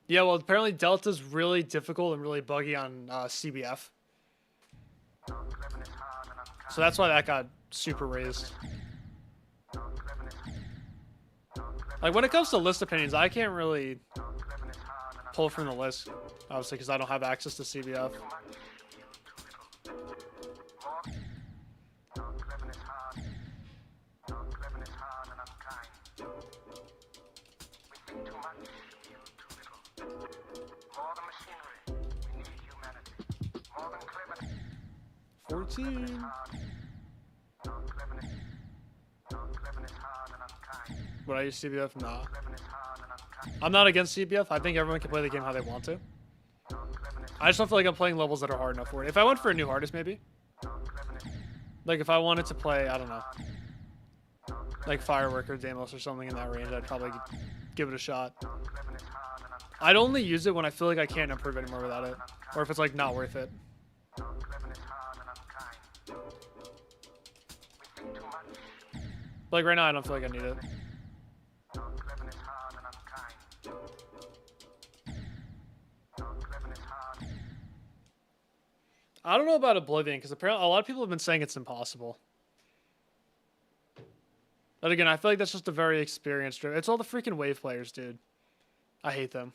Yeah, well, apparently Delta's really difficult and really buggy on CBF. So that's why that got super raised. Like, when it comes to list opinions, I can't really pull from the list, obviously, because I don't have access to CBF. Would I use CBF? Nah. I'm not against CBF. I think everyone can play the game how they want to. I just don't feel like I'm playing levels that are hard enough for it. If I went for a new hardest, maybe. Like, if I wanted to play, I don't know, like Firework or Deimos or something in that range, I'd probably give it a shot. I'd only use it when I feel like I can't improve anymore without it. Or if it's, like, not worth it. Like, right now, I don't feel like I need it. I don't know about Oblivion, because apparently a lot of people have been saying it's impossible. But again, I feel like that's just a very experienced... It's all the freaking wave players, dude. I hate them.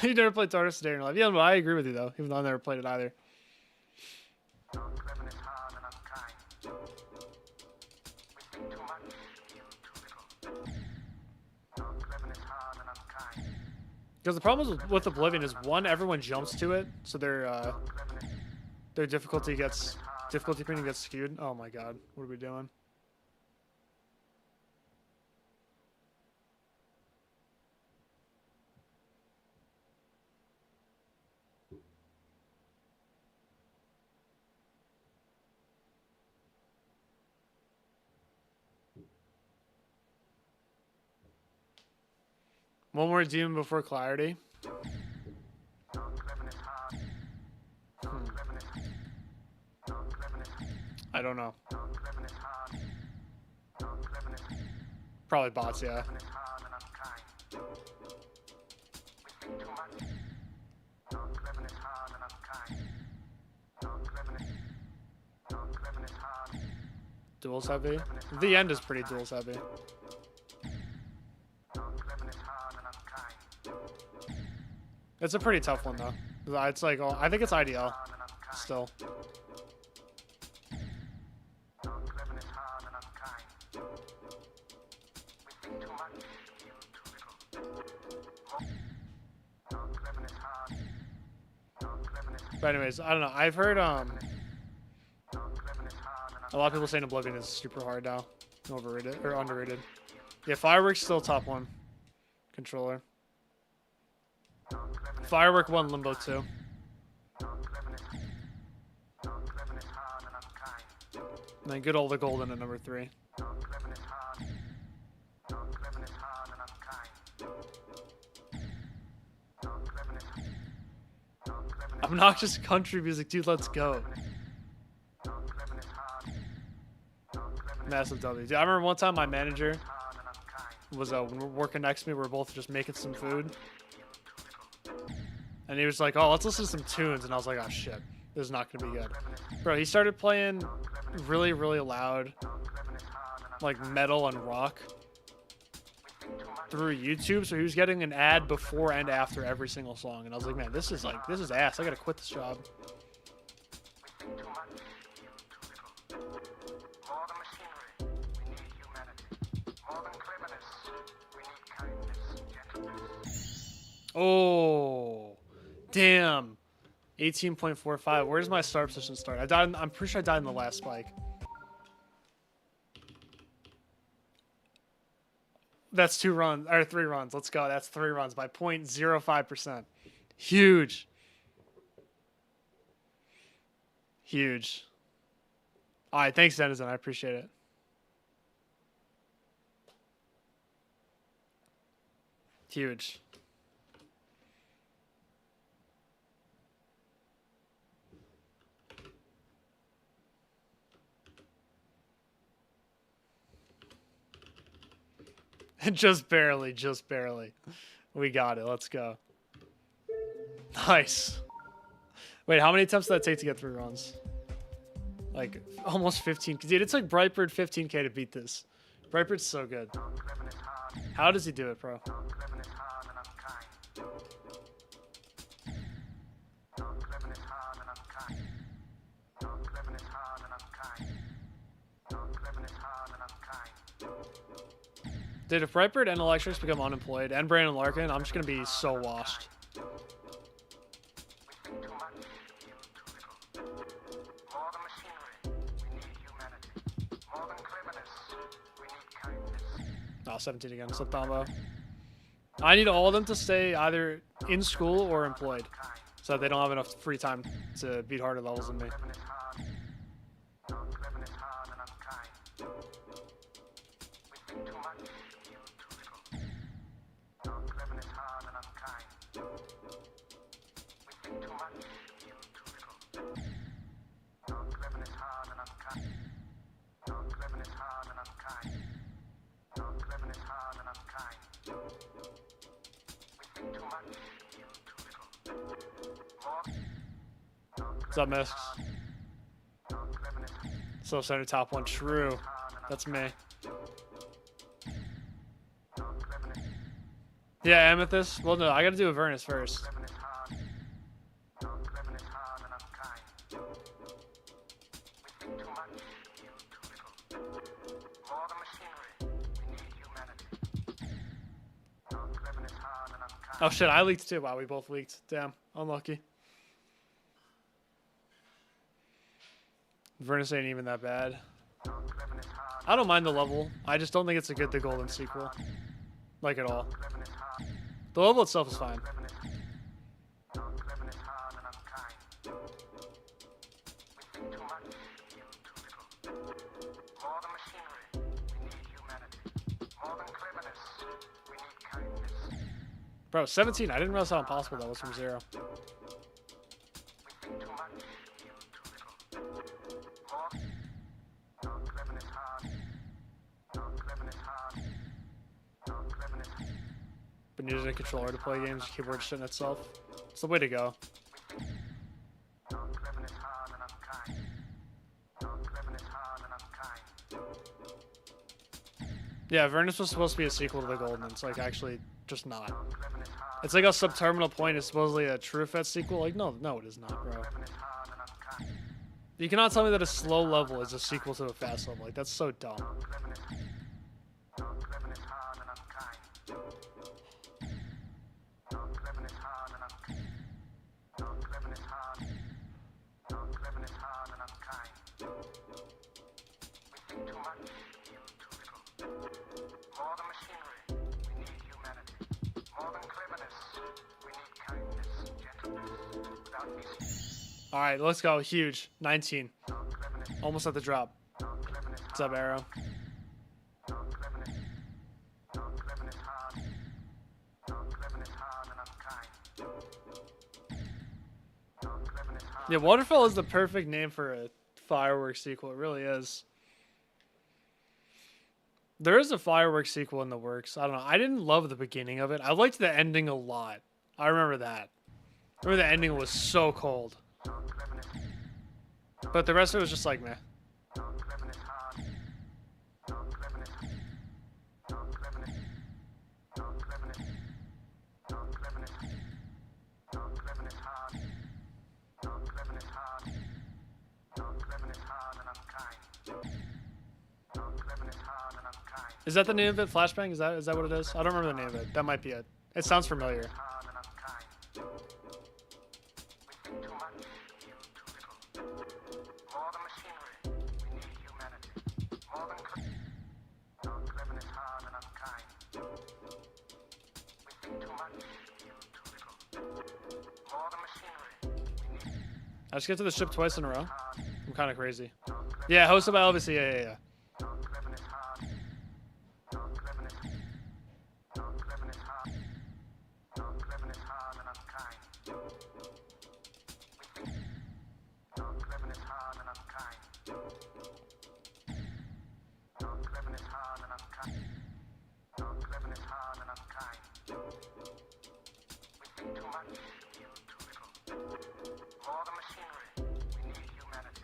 You never played Tartarus Day in your life. Yeah, but I agree with you, though, even though I never played it either. Because the problem with Oblivion is, one, everyone jumps to it, so their difficulty premium gets skewed. Oh my god, what are we doing? One more demon before clarity. I don't know. Probably bots, yeah. Duels heavy? The end is pretty duels heavy. It's a pretty tough one, though. It's like, I think it's IDL still. But anyways, I don't know. I've heard a lot of people saying Oblivion is super hard now. Overrated or underrated. Yeah, Firework's still top one controller. Firework 1, Limbo 2. And then good old the Golden at number 3. Obnoxious country music, dude, let's go. Massive W. Dude, I remember one time my manager was working next to me. We were both just making some food. And he was like, oh, let's listen to some tunes. And I was like, oh, shit. This is not going to be good. Bro, he started playing really, really loud, like, metal and rock through YouTube. So he was getting an ad before and after every single song. And I was like, man, this is ass. I got to quit this job. Oh, damn. 18.45. Where's my start position start? I'm pretty sure I died in the last spike. That's 2 runs, or 3 runs. Let's go. That's 3 runs by 0.05%. Huge. Huge. All right, thanks, Denizen. I appreciate it. Huge. Just barely, just barely. We got it. Let's go. Nice. Wait, how many attempts did that take to get 3 runs? Like, almost 15. Dude, it's like Brightbird 15k to beat this. Brightbird's so good. How does he do it, bro? Dude, if Brightbird and Electrics become unemployed, and Brandon Larkin, I'm just gonna be so washed. Oh, 17 again. Slip combo. I need all of them to stay either in school or employed, so that they don't have enough free time to beat harder levels than me. What's up, Misks? Slow center top one. True. That's me. Yeah, Amethyst. Well, no, I gotta do Avernus first. Oh shit, I leaked too. Wow, we both leaked. Damn, unlucky. Avernus ain't even that bad. I don't mind the level. I just don't think it's a good The Golden sequel. Like at all. The level itself is fine. Bro, 17. I didn't realize how impossible that was from 0. But needed a controller to play games, keyboard shit in itself. It's the way to go. Yeah, Avernus was supposed to be a sequel to The Golden. It's like actually just not. It's like a Subterminal Point is supposedly a True Effect sequel. Like, no, it is not, bro. You cannot tell me that a slow level is a sequel to a fast level. Like, that's so dumb. All right, let's go. Huge. 19. Almost at the drop. What's up, Arrow? Yeah, Waterfall is the perfect name for a fireworks sequel. It really is. There is a fireworks sequel in the works. I don't know. I didn't love the beginning of it. I liked the ending a lot. I remember that. I remember the ending was so cold. But the rest of it was just like, meh. Is that the name of it? Flashbang? Is that what it is? I don't remember the name of it. That might be it. It sounds familiar. I just get to the ship twice in a row. I'm kind of crazy. Yeah, hosted by Elvis. Yeah. More than machinery, we need humanity.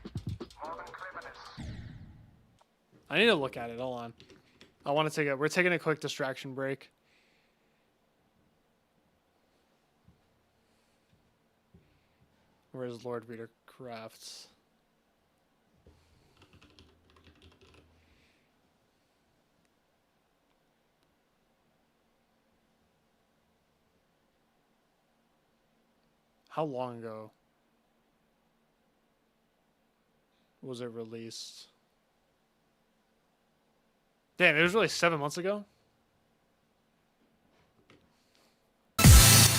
More than I need to look at it. Hold on. I want to take we're taking a quick distraction break. Where's Lord Reader Crafts? How long ago was it released? Damn, it was really 7 months ago?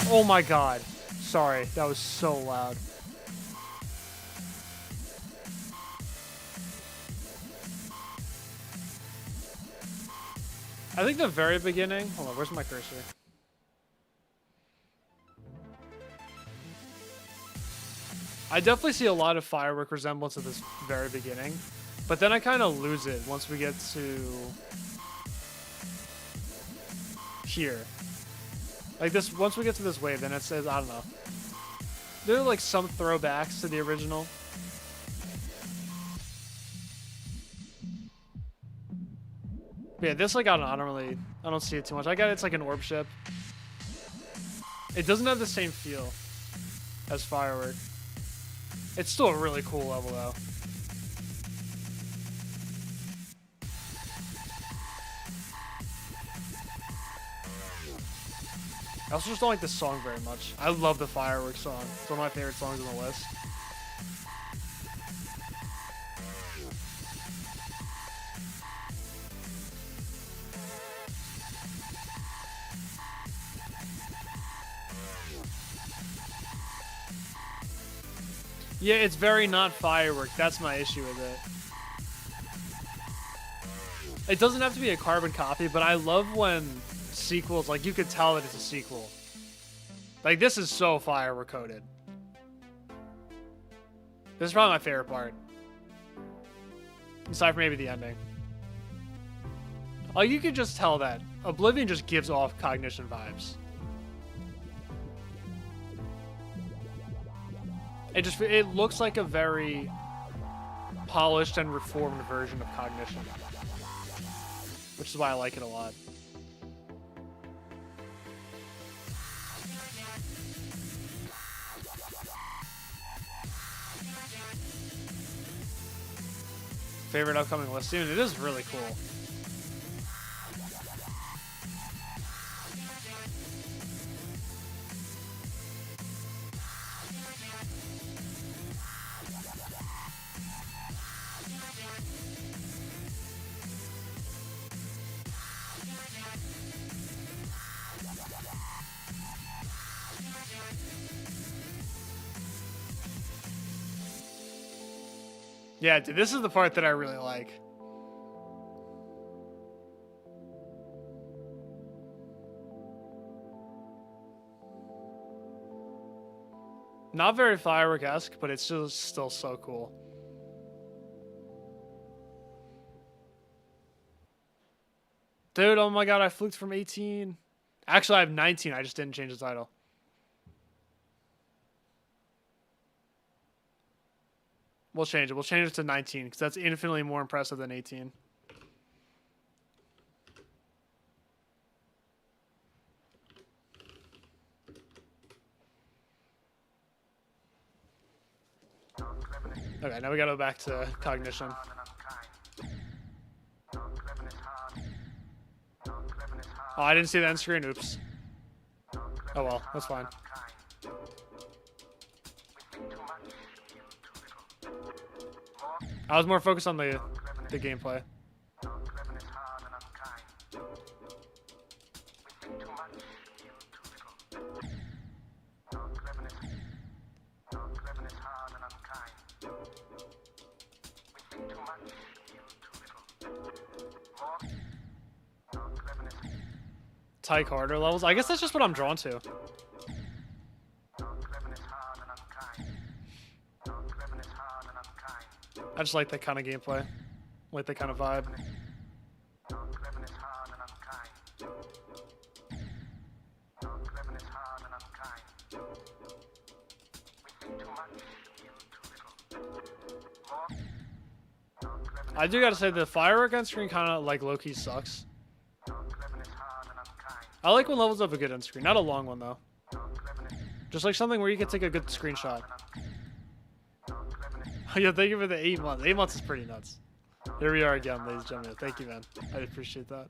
Oh my god. Sorry, that was so loud. I think the very beginning... Hold on, where's my cursor? I definitely see a lot of firework resemblance at this very beginning. But then I kind of lose it once we get to... here. Like this, once we get to this wave, then it says, I don't know. There are like some throwbacks to the original. But yeah, this like, I don't see it too much. I got it's like an orb ship. It doesn't have the same feel as firework. It's still a really cool level though. I also just don't like this song very much. I love the fireworks song. It's one of my favorite songs on the list. Yeah, it's very not firework. That's my issue with it. It doesn't have to be a carbon copy, but I love when sequels, like, you could tell that it's a sequel. Like, this is so firework coded. This is probably my favorite part. Aside from maybe the ending. Like, you could just tell that Oblivion just gives off Cognition vibes. It looks like a very polished and reformed version of Cognition, which is why I like it a lot. Favorite upcoming list soon. It is really cool. Yeah, dude, this is the part that I really like. Not very firework-esque, but it's just still so cool. Dude, oh my god, I fluked from 18. Actually, I have 19. I just didn't change the title. We'll change it. We'll change it to 19 because that's infinitely more impressive than 18. Okay, now we gotta go back to Cognition. Oh, I didn't see the end screen. Oops. Oh well, that's fine. I was more focused on the gameplay. Tyke harder levels. I guess that's just what I'm drawn to. I just like that kind of gameplay. Like that kind of vibe. I do gotta say the firework end screen kind of like low-key sucks. I like when levels have a good end screen, not a long one though. Just like something where you can take a good screenshot. Yeah, thank you for the 8 months. 8 months is pretty nuts. Here we are again, ladies and gentlemen. Thank you, man. I appreciate that.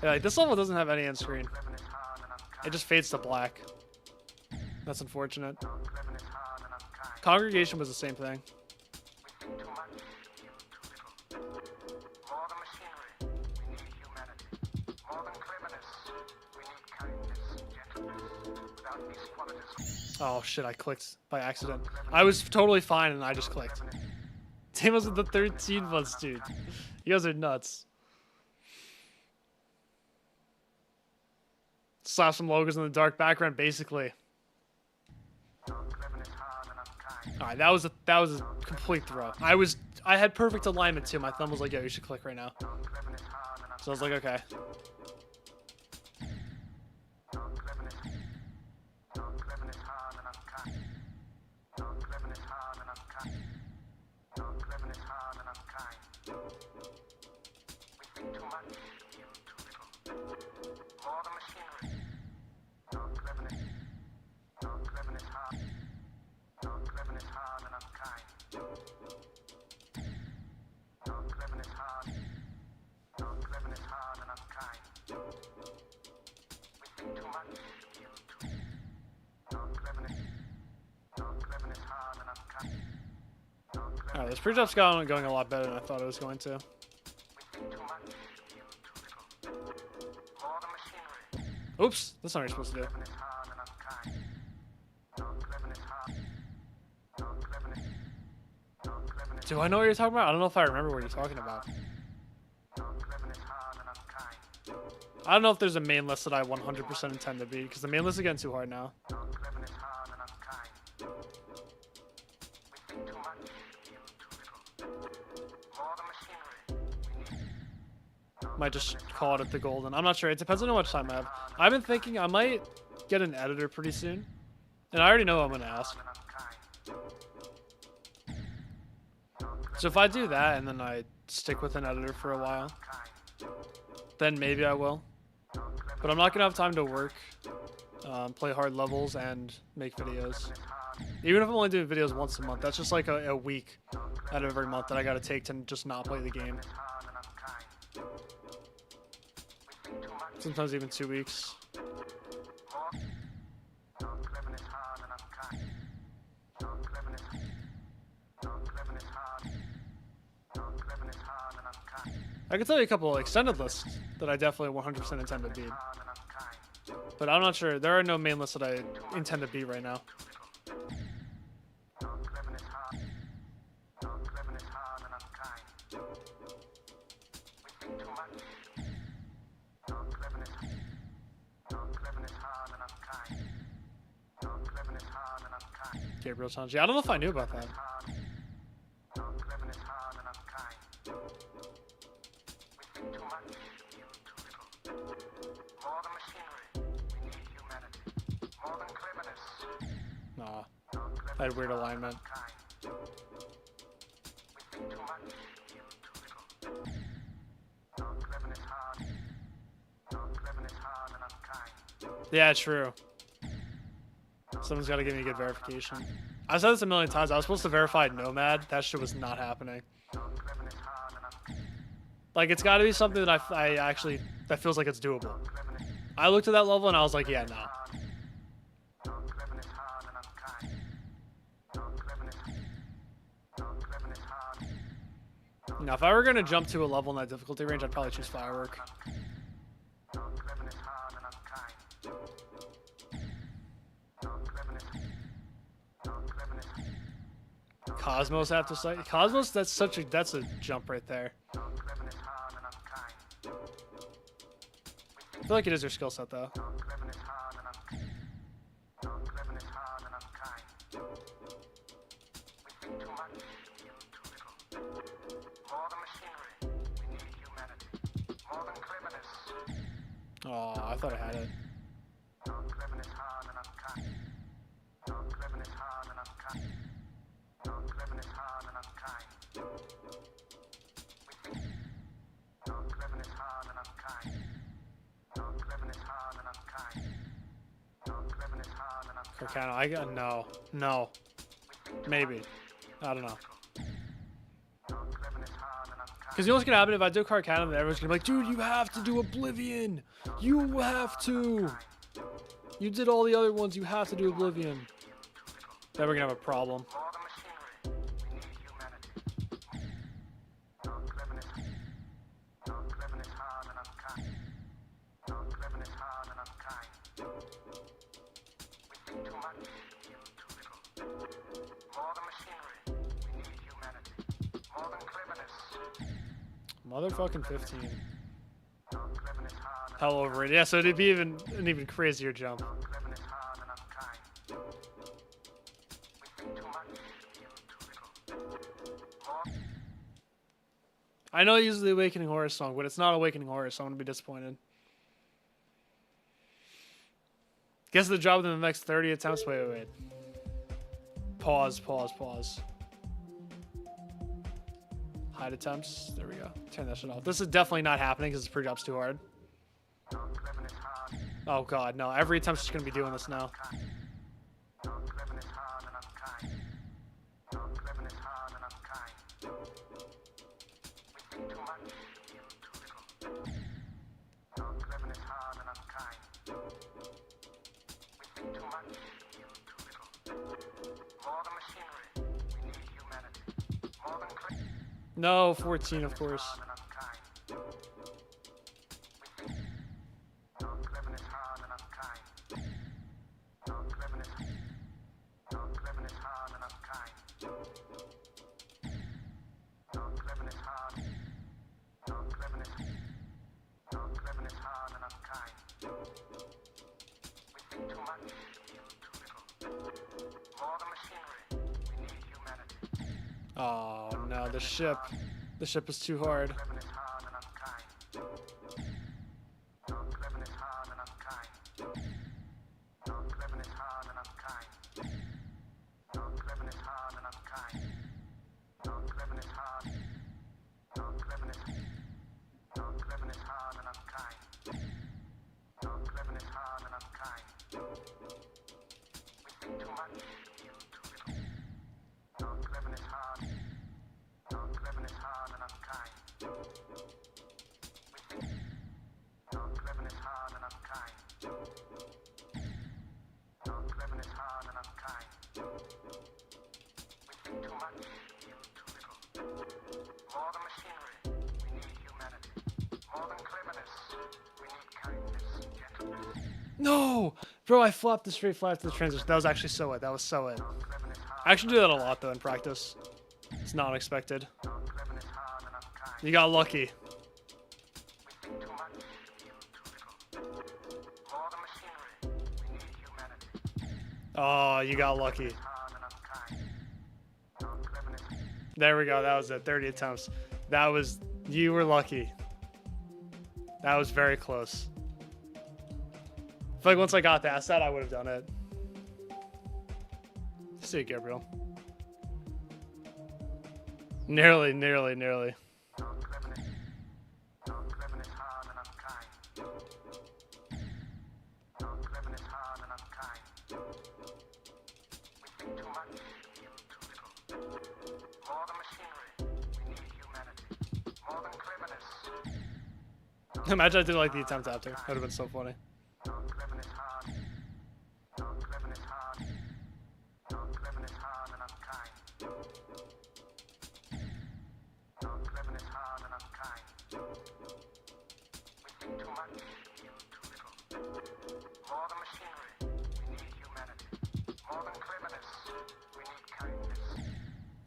Yeah, like this level doesn't have any end screen. It just fades to black. That's unfortunate. Congregation was the same thing. Oh shit, I clicked by accident. I was totally fine and I just clicked. Same as with the 13 months, dude. You guys are nuts. Slap some logos in the dark background, basically. Alright, that was a complete throw. I had perfect alignment too. My thumb was like, yo, you should click right now. So I was like, okay. Alright, this pre-job's going a lot better than I thought it was going to. Oops, that's not what you're supposed to do. Do I know what you're talking about? I don't know if I remember what you're talking about. I don't know if there's a main list that I 100% intend to beat, because the main list is getting too hard now. Might just call it at the golden. I'm not sure. It depends on how much time I have. I've been thinking I might get an editor pretty soon. And I already know what I'm going to ask. So if I do that and then I stick with an editor for a while, then maybe I will. But I'm not going to have time to work, play hard levels, and make videos. Even if I'm only doing videos once a month, that's just like a week out of every month that I got to take to just not play the game. Sometimes even 2 weeks. I can tell you a couple of extended lists that I definitely 100% intend to beat. But I'm not sure. There are no main lists that I intend to beat right now. Gabriel challenge. Yeah, I don't know if I knew about that. Nah, I had weird alignment. Yeah, true. Someone's got to give me a good verification. I've said this a million times. I was supposed to verify Nomad. That shit was not happening. Like, it's got to be something that I actually, that feels like it's doable. I looked at that level and I was like, yeah, no. Now, if I were going to jump to a level in that difficulty range, I'd probably choose Firework. Cosmos have to say Cosmos, that's a jump right there. I feel like it is your skill set though. Oh, I thought I had it. Carcano, I got no. Maybe. I don't know. Because you know what's gonna happen if I do Carcano, then everyone's gonna be like, dude, you have to do Oblivion. You have to. You did all the other ones. You have to do Oblivion. Then we're gonna have a problem. Motherfucking 15. Hell over it. Yeah, so it'd be even an even crazier jump. I know I use the Awakening Horror song, but it's not Awakening Horror, so I'm gonna be disappointed. Guess the job within the next 30 attempts. Wait. Pause. Hide attempts. There we go. Turn that shit off. This is definitely not happening because this pre-job's too hard. Oh god, no. Every attempt's just gonna be doing this now. No, 14, of course. Oh no, the ship. The ship is too hard. No! Bro, I flopped the straight flat to the transition. That was actually so it. That was so it. I actually do that a lot, though, in practice. It's not unexpected. You got lucky. Oh, you got lucky. There we go. That was it. 30 attempts. That was... You were lucky. That was very close. I feel like once I got past that, I would have done it. See you, Gabriel. Nearly. Imagine I did like the attempt after. That would have been so funny.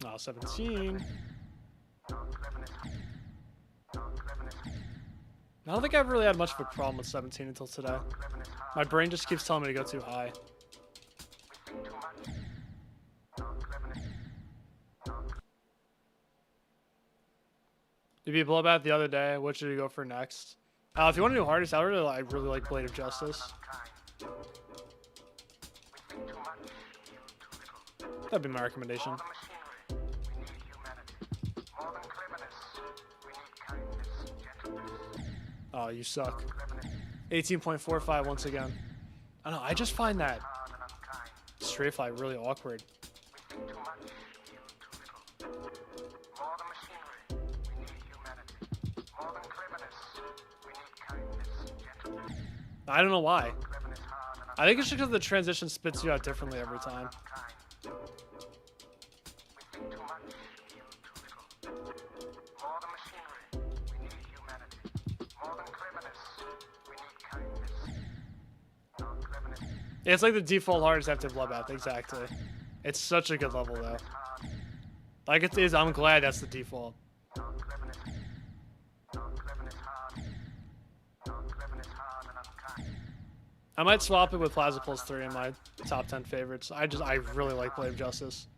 Oh, 17. I don't think I've really had much of a problem with 17 until today. My brain just keeps telling me to go too high. You beat Bloodbath the other day. What should you go for next? If you want to do hardest, I really like Blade of Justice. That'd be my recommendation. Oh, you suck. 18.45 once again. I don't know, I just find that straight fly really awkward. I don't know why. I think it's just because the transition spits you out differently every time. Yeah, it's like the default hardest after Bloodbath, exactly. It's such a good level though. Like it is, I'm glad that's the default. I might swap it with Plaza Plus 3 in my top 10 favorites. I really like Blade of Justice.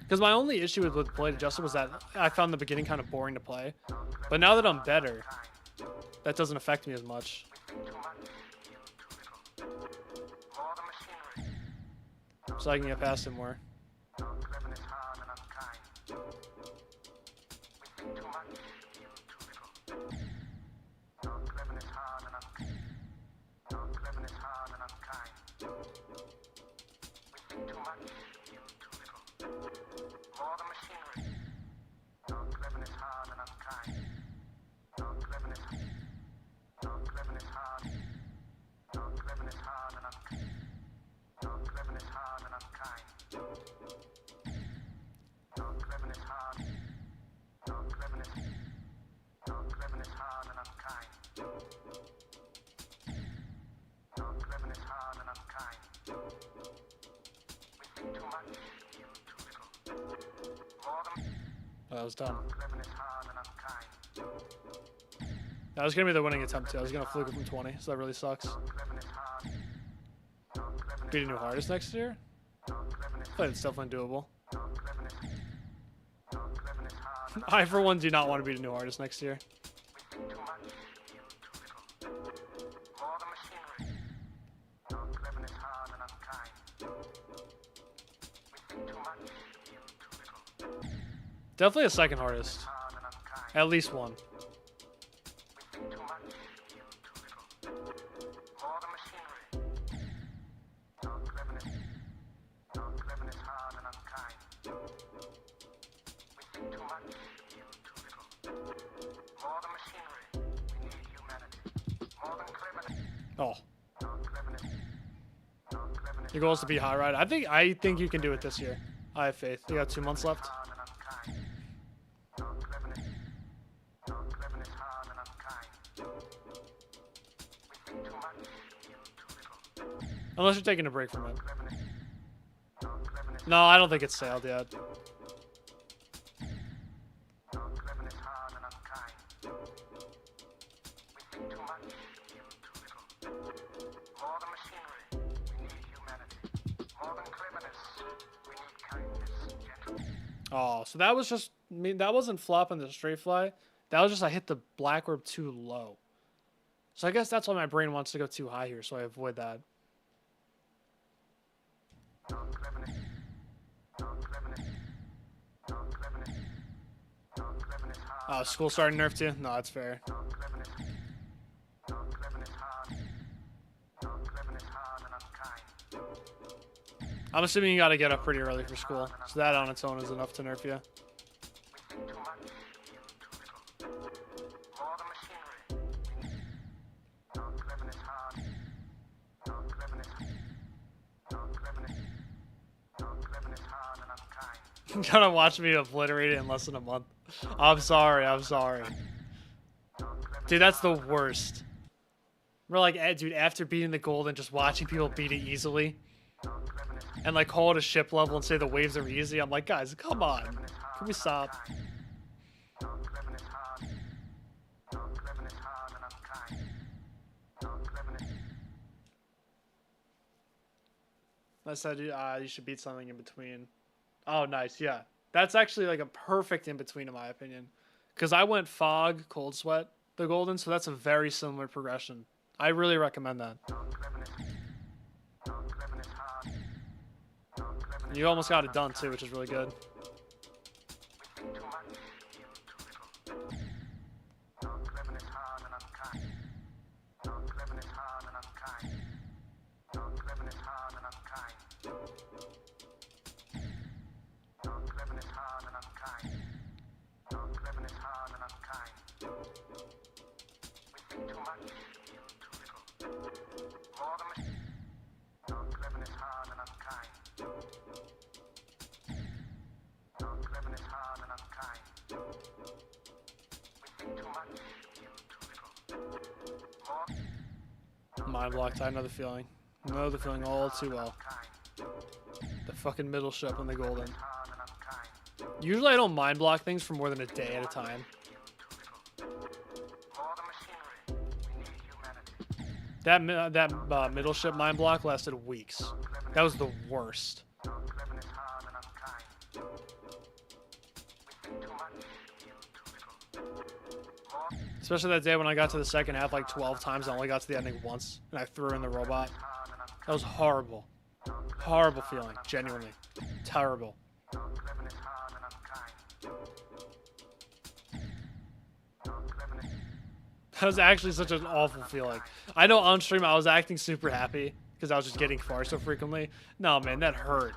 Because my only issue with Blade of Justice was that I found the beginning kind of boring to play. But now that I'm better, that doesn't affect me as much. So I can get past it more. Oh, that was dumb. That was gonna be the winning attempt too. I was gonna fluke it from 20, so that really sucks. Beat a new hardest next year? I think it's definitely doable. I, for one, do not want to beat a new hardest next year. Definitely a second hardest. At least one. Oh. Your goal is to beat High Ride. I think you can do it this year. I have faith. You got 2 months left. Unless you're taking a break from it. No, I don't think it's sailed yet. Oh, so that was just, I mean, that wasn't flopping the straight fly. That was just I hit the black orb too low. So I guess that's why my brain wants to go too high here, so I avoid that. Oh, school starting nerf too? No, that's fair. I'm assuming you gotta get up pretty early for school, so that on its own is enough to nerf you. You're gonna watch me obliterate it in less than a month. I'm sorry, I'm sorry. Dude, that's the worst. We're like, dude, after beating the gold and just watching people beat it easily and like call it a ship level and say the waves are easy, I'm like, guys, come on. Can we stop? I said you should beat something in between. Oh, nice. Yeah. That's actually like a perfect in between, in my opinion. Because I went Fog, Cold Sweat, the Golden, so that's a very similar progression. I really recommend that. You almost got it done, too, which is really good. Mind blocked. I know the feeling. Know the feeling all too well. The fucking middle ship when they golden. Usually I don't mind block things for more than a day at a time. That middle ship mind block lasted weeks. That was the worst. Especially that day when I got to the second half like 12 times. I only got to the ending once. And I threw in the robot. That was horrible. Horrible feeling. Genuinely. Terrible. That was actually such an awful feeling. I know on stream I was acting super happy because I was just getting far so frequently. No, man, that hurt.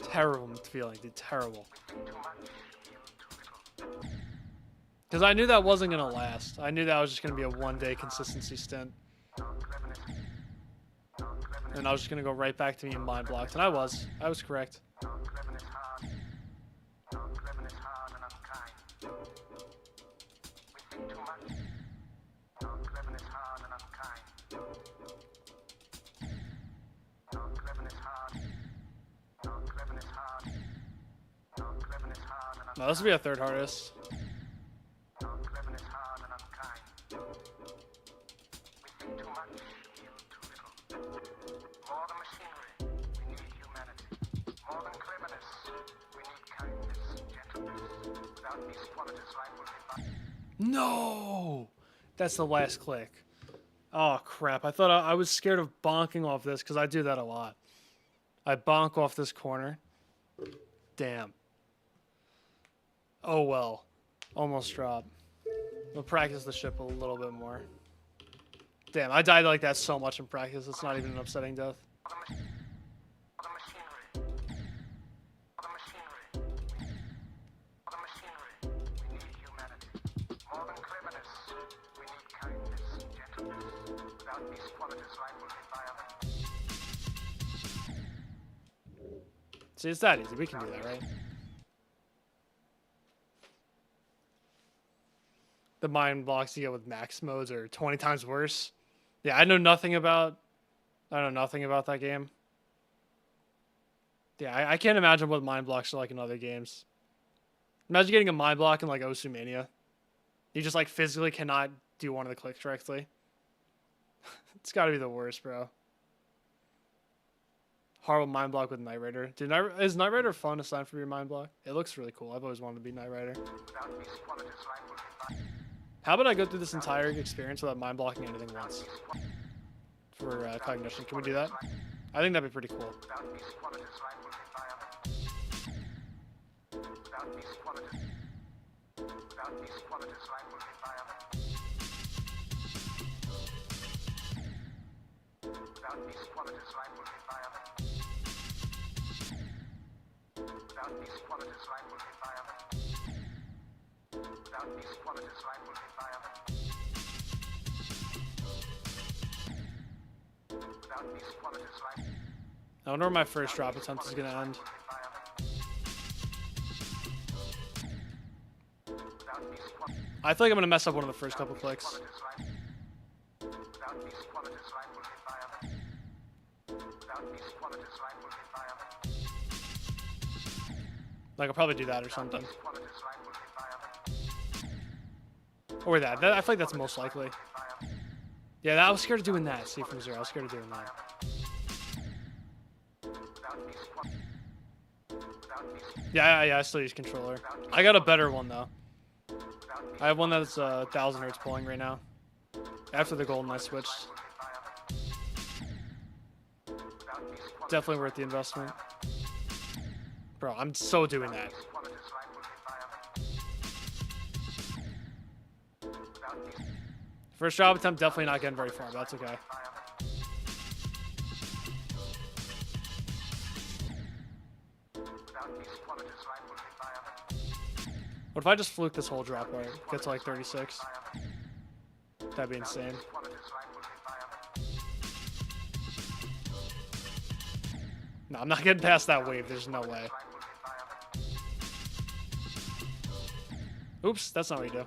Terrible feeling, dude. Terrible. Because I knew that wasn't going to last. I knew that was just going to be a one-day consistency stint. And I was just going to go right back to being mind blocked. And I was. I was correct. No, this would be a third hardest. No! That's the last click. Oh, crap. I thought I was scared of bonking off this because I do that a lot. I bonk off this corner. Damn. Oh, well. Almost dropped. We'll practice the ship a little bit more. Damn, I died like that so much in practice. It's not even an upsetting death. See, it's that easy. We can do that, right? The mind blocks you get with max modes are 20 times worse. Yeah, I know nothing about that game. Yeah, I can't imagine what mind blocks are like in other games. Imagine getting a mind block in like Osumania. You just like physically cannot do one of the clicks correctly. It's got to be the worst, bro. Horrible mind block with Knight Rider. Dude, is Knight Rider fun aside from your mind block? It looks really cool. I've always wanted to be Knight Rider. How about I go through this entire experience without mind blocking anything once? For cognition. Can we do that? I think that'd be pretty cool. I wonder where my first drop attempt is going to end. I feel like I'm going to mess up one of the first couple clicks. Like, I'll probably do that or something. Or that. I feel like that's most likely. Yeah, I was scared of doing that. See from zero. I was scared of doing that. Yeah, I still use controller. I got a better one, though. I have one that's 1,000 hertz pulling right now. After the golden, I switched. Definitely worth the investment. Bro, I'm so doing that. First job attempt, definitely not getting very far, but that's okay. What if I just fluke this whole drop right? Get to like 36. That'd be insane. No, I'm not getting past that wave. There's no way. Oops, that's not what you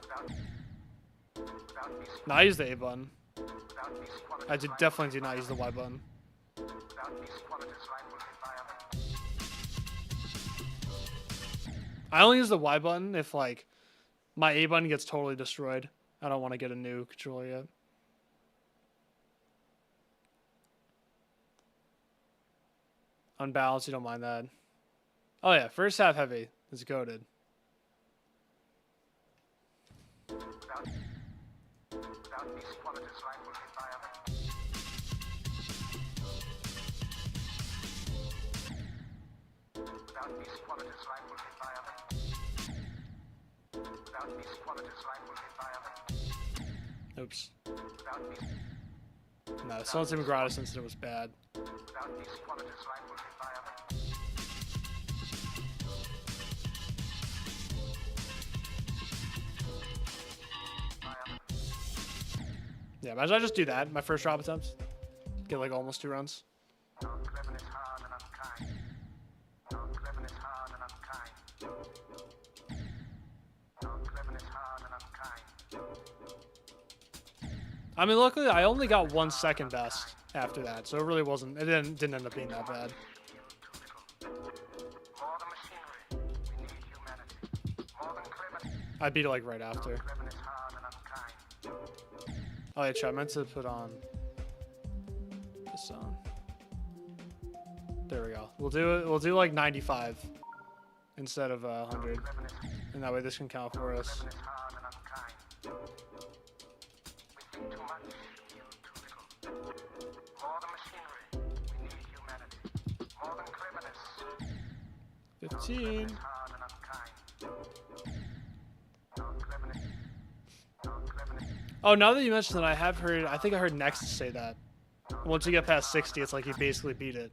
do. No, I use the A button. I definitely do not use the Y button. I only use the Y button if, like, my A button gets totally destroyed. I don't want to get a new controller yet. Unbalanced, you don't mind that. Oh yeah, first half heavy is goated. Oops. No, the Sunset Grotto incident was bad. Yeah, imagine I just do that, my first drop attempt. Get like almost 2 runs. I mean, luckily I only got 1 second best after that, so it really wasn't, it didn't end up being that bad. I beat it like right after. Oh yeah, chat, I meant to put on this on. There we go. We'll do like 95 instead of 100, and that way this can count for us. Oh, now that you mentioned that, I think I heard Nexus say that. Once you get past 60, it's like you basically beat it.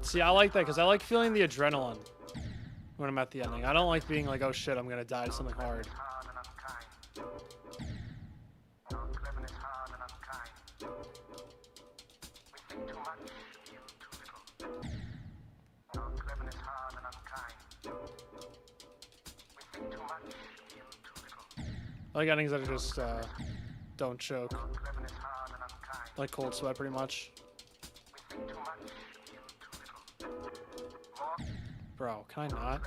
See, I like that because I like feeling the adrenaline when I'm at the ending. I don't like being like, oh shit, I'm gonna die to something hard. I like endings that are just don't choke. Like Cold Sweat, pretty much. Bro, can I not?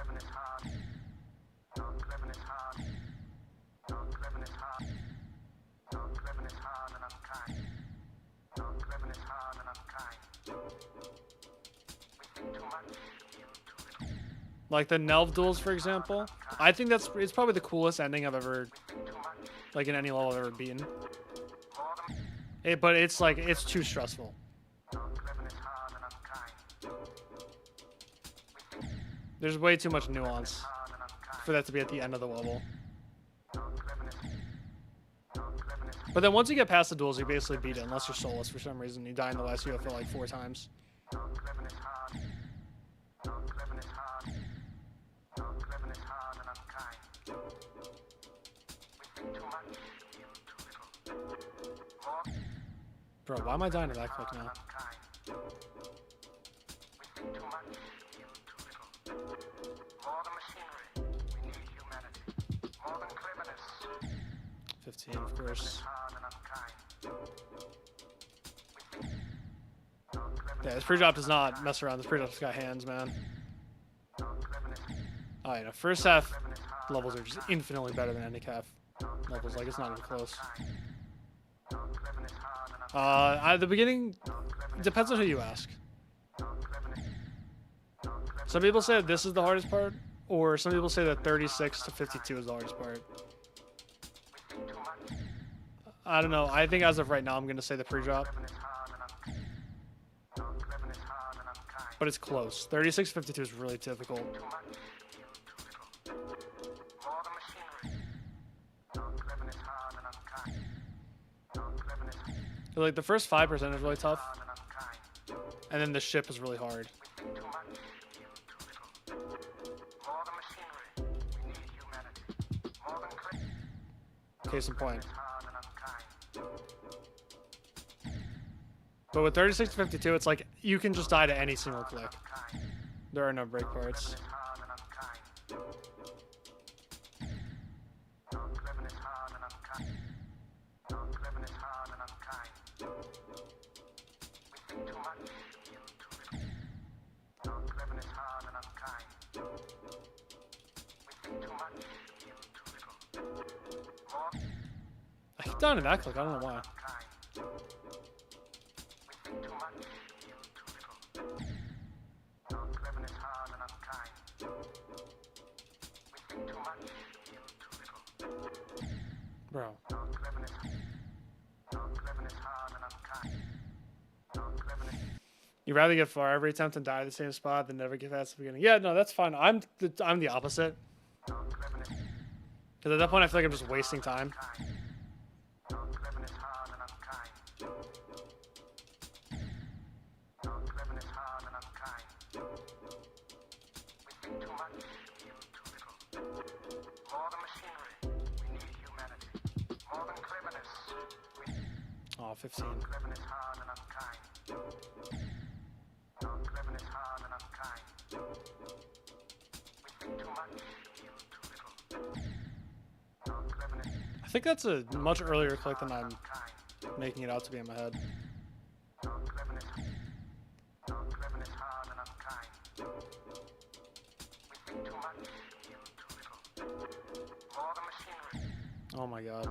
Like the Nhelv duels, for example. I think it's probably the coolest ending I've ever, like in any level I've ever beaten. But it's like, it's too stressful. There's way too much nuance for that to be at the end of the level. But then once you get past the duels, you basically beat it, unless you're soulless for some reason. You die in the last UFO like 4 times. Bro, why am I dying to that click now? 15, of course. Yeah, this pre-drop does not mess around. This pre-drop's got hands, man. Alright, now first half levels are just infinitely better than handicap levels. Like, it's not even close. At the beginning, it depends on who you ask. Some people say that this is the hardest part, or some people say that 36 to 52 is the hardest part. I don't know. I think as of right now, I'm going to say the pre-drop. But it's close. 36 to 52 is really difficult. Like the first 5% is really tough, and then the ship is really hard. Case in point. But with 36 to 52, it's like you can just die to any single click. There are no break parts. I hit down in that click, I don't know why. Bro. You'd rather get far every attempt and die at the same spot than never get past the beginning. Yeah, no, that's fine. I'm the opposite. Because at that point, I feel like I'm just wasting time. Oh, 15. I think that's a much earlier click than I'm making it out to be in my head. Oh my god.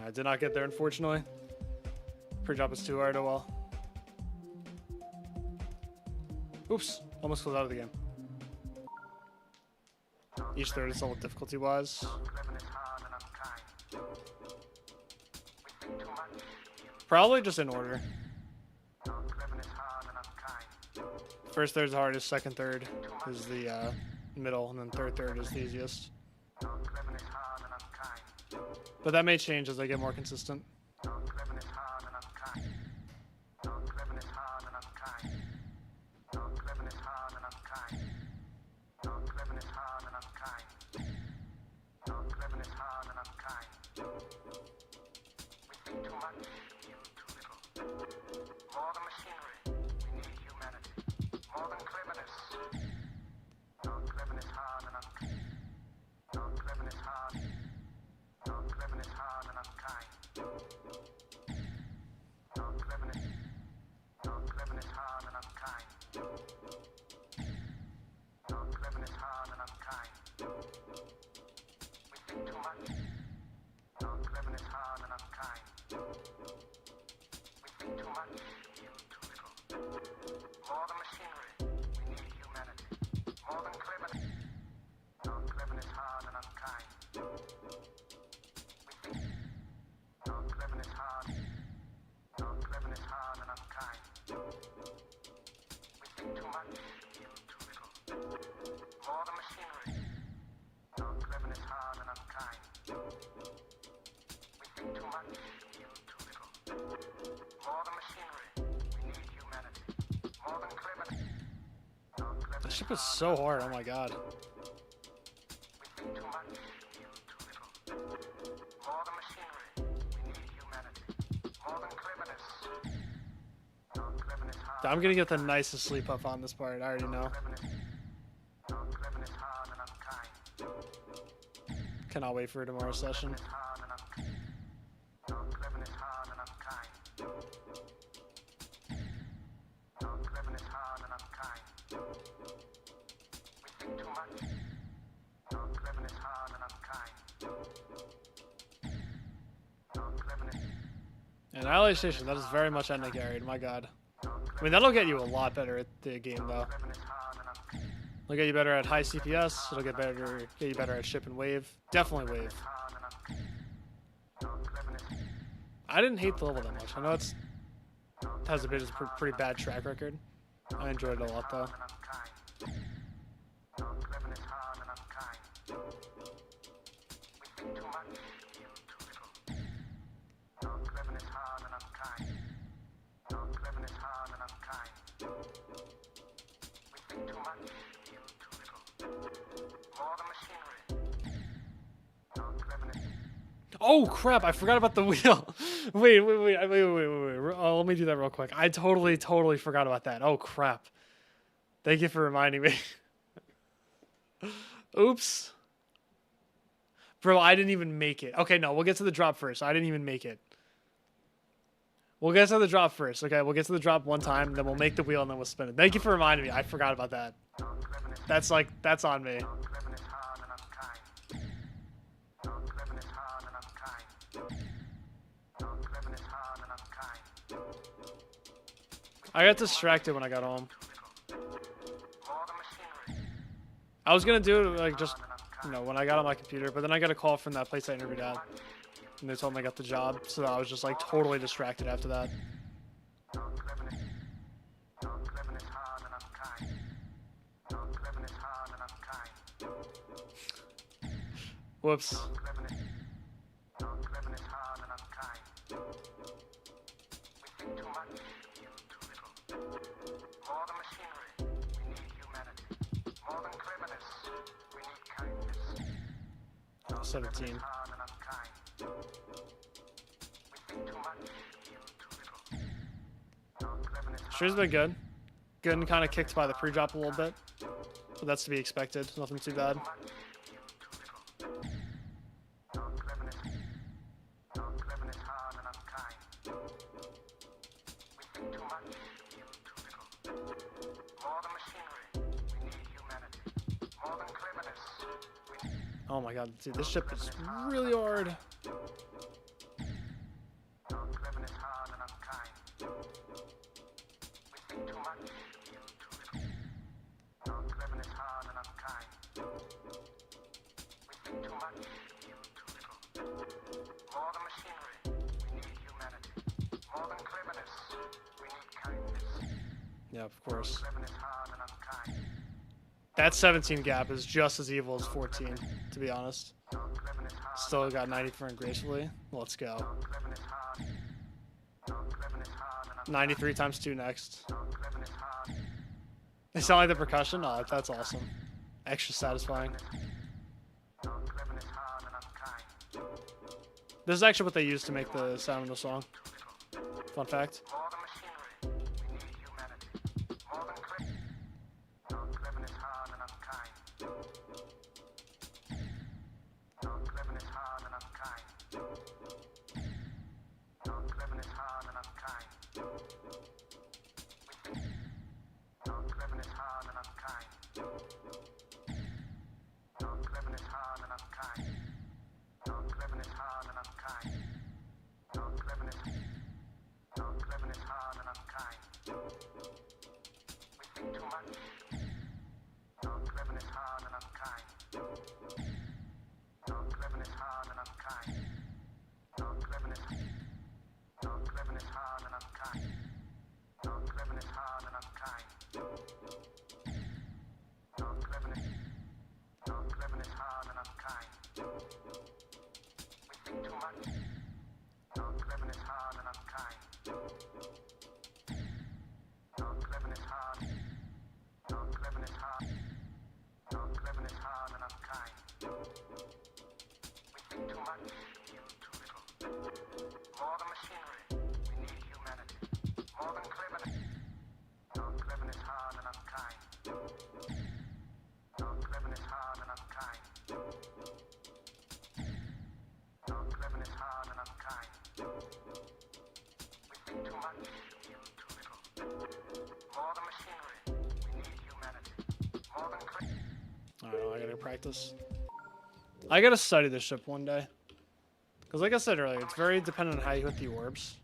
I did not get there, unfortunately. Pre-drop is too hard, oh well. Oops, almost closed out of the game. Each third is level difficulty-wise. Probably just in order. First third is the hardest, second third is the middle, and then third is the easiest. But that may change as I get more consistent. This ship is so hard, oh my god. I'm gonna get the nicest sleep puff on this part, I already know. Cannot wait for tomorrow's session. And Ally Station, that is very much ending carried, my god. I mean, that'll get you a lot better at the game, though. It'll get you better at high CPS, it'll get you better at ship and wave. Definitely wave. I didn't hate the level that much. I know it has a bit of a pretty bad track record. I enjoyed it a lot, though. Oh crap, I forgot about the wheel. Wait. Let me do that real quick. I totally forgot about that. Oh crap. Thank you for reminding me. Oops. Bro, I didn't even make it. Okay, no, we'll get to the drop first. I didn't even make it. We'll get to the drop first. Okay, we'll get to the drop one time, then we'll make the wheel and then we'll spin it. Thank you for reminding me. I forgot about that. That's on me. I got distracted when I got home. I was gonna do it like just, you know, when I got on my computer, but then I got a call from that place I interviewed at, and they told me I got the job, so I was just like totally distracted after that. Whoops. Oh, 17. Stream's been good. Good and kind of kicked by the pre-drop a little bit, but that's to be expected. Nothing too bad. Oh my god, dude, this ship is really hard. Yeah, of course. That 17 gap is just as evil as 14, to be honest. Still got 94 and gracefully. Let's go. 93 times 2 next. They sound like the percussion? Oh, that's awesome. Extra satisfying. This is actually what they used to make the sound of the song. Fun fact. I gotta practice. I gotta study this ship one day. Because like I said earlier, it's very dependent on how you hit the orbs.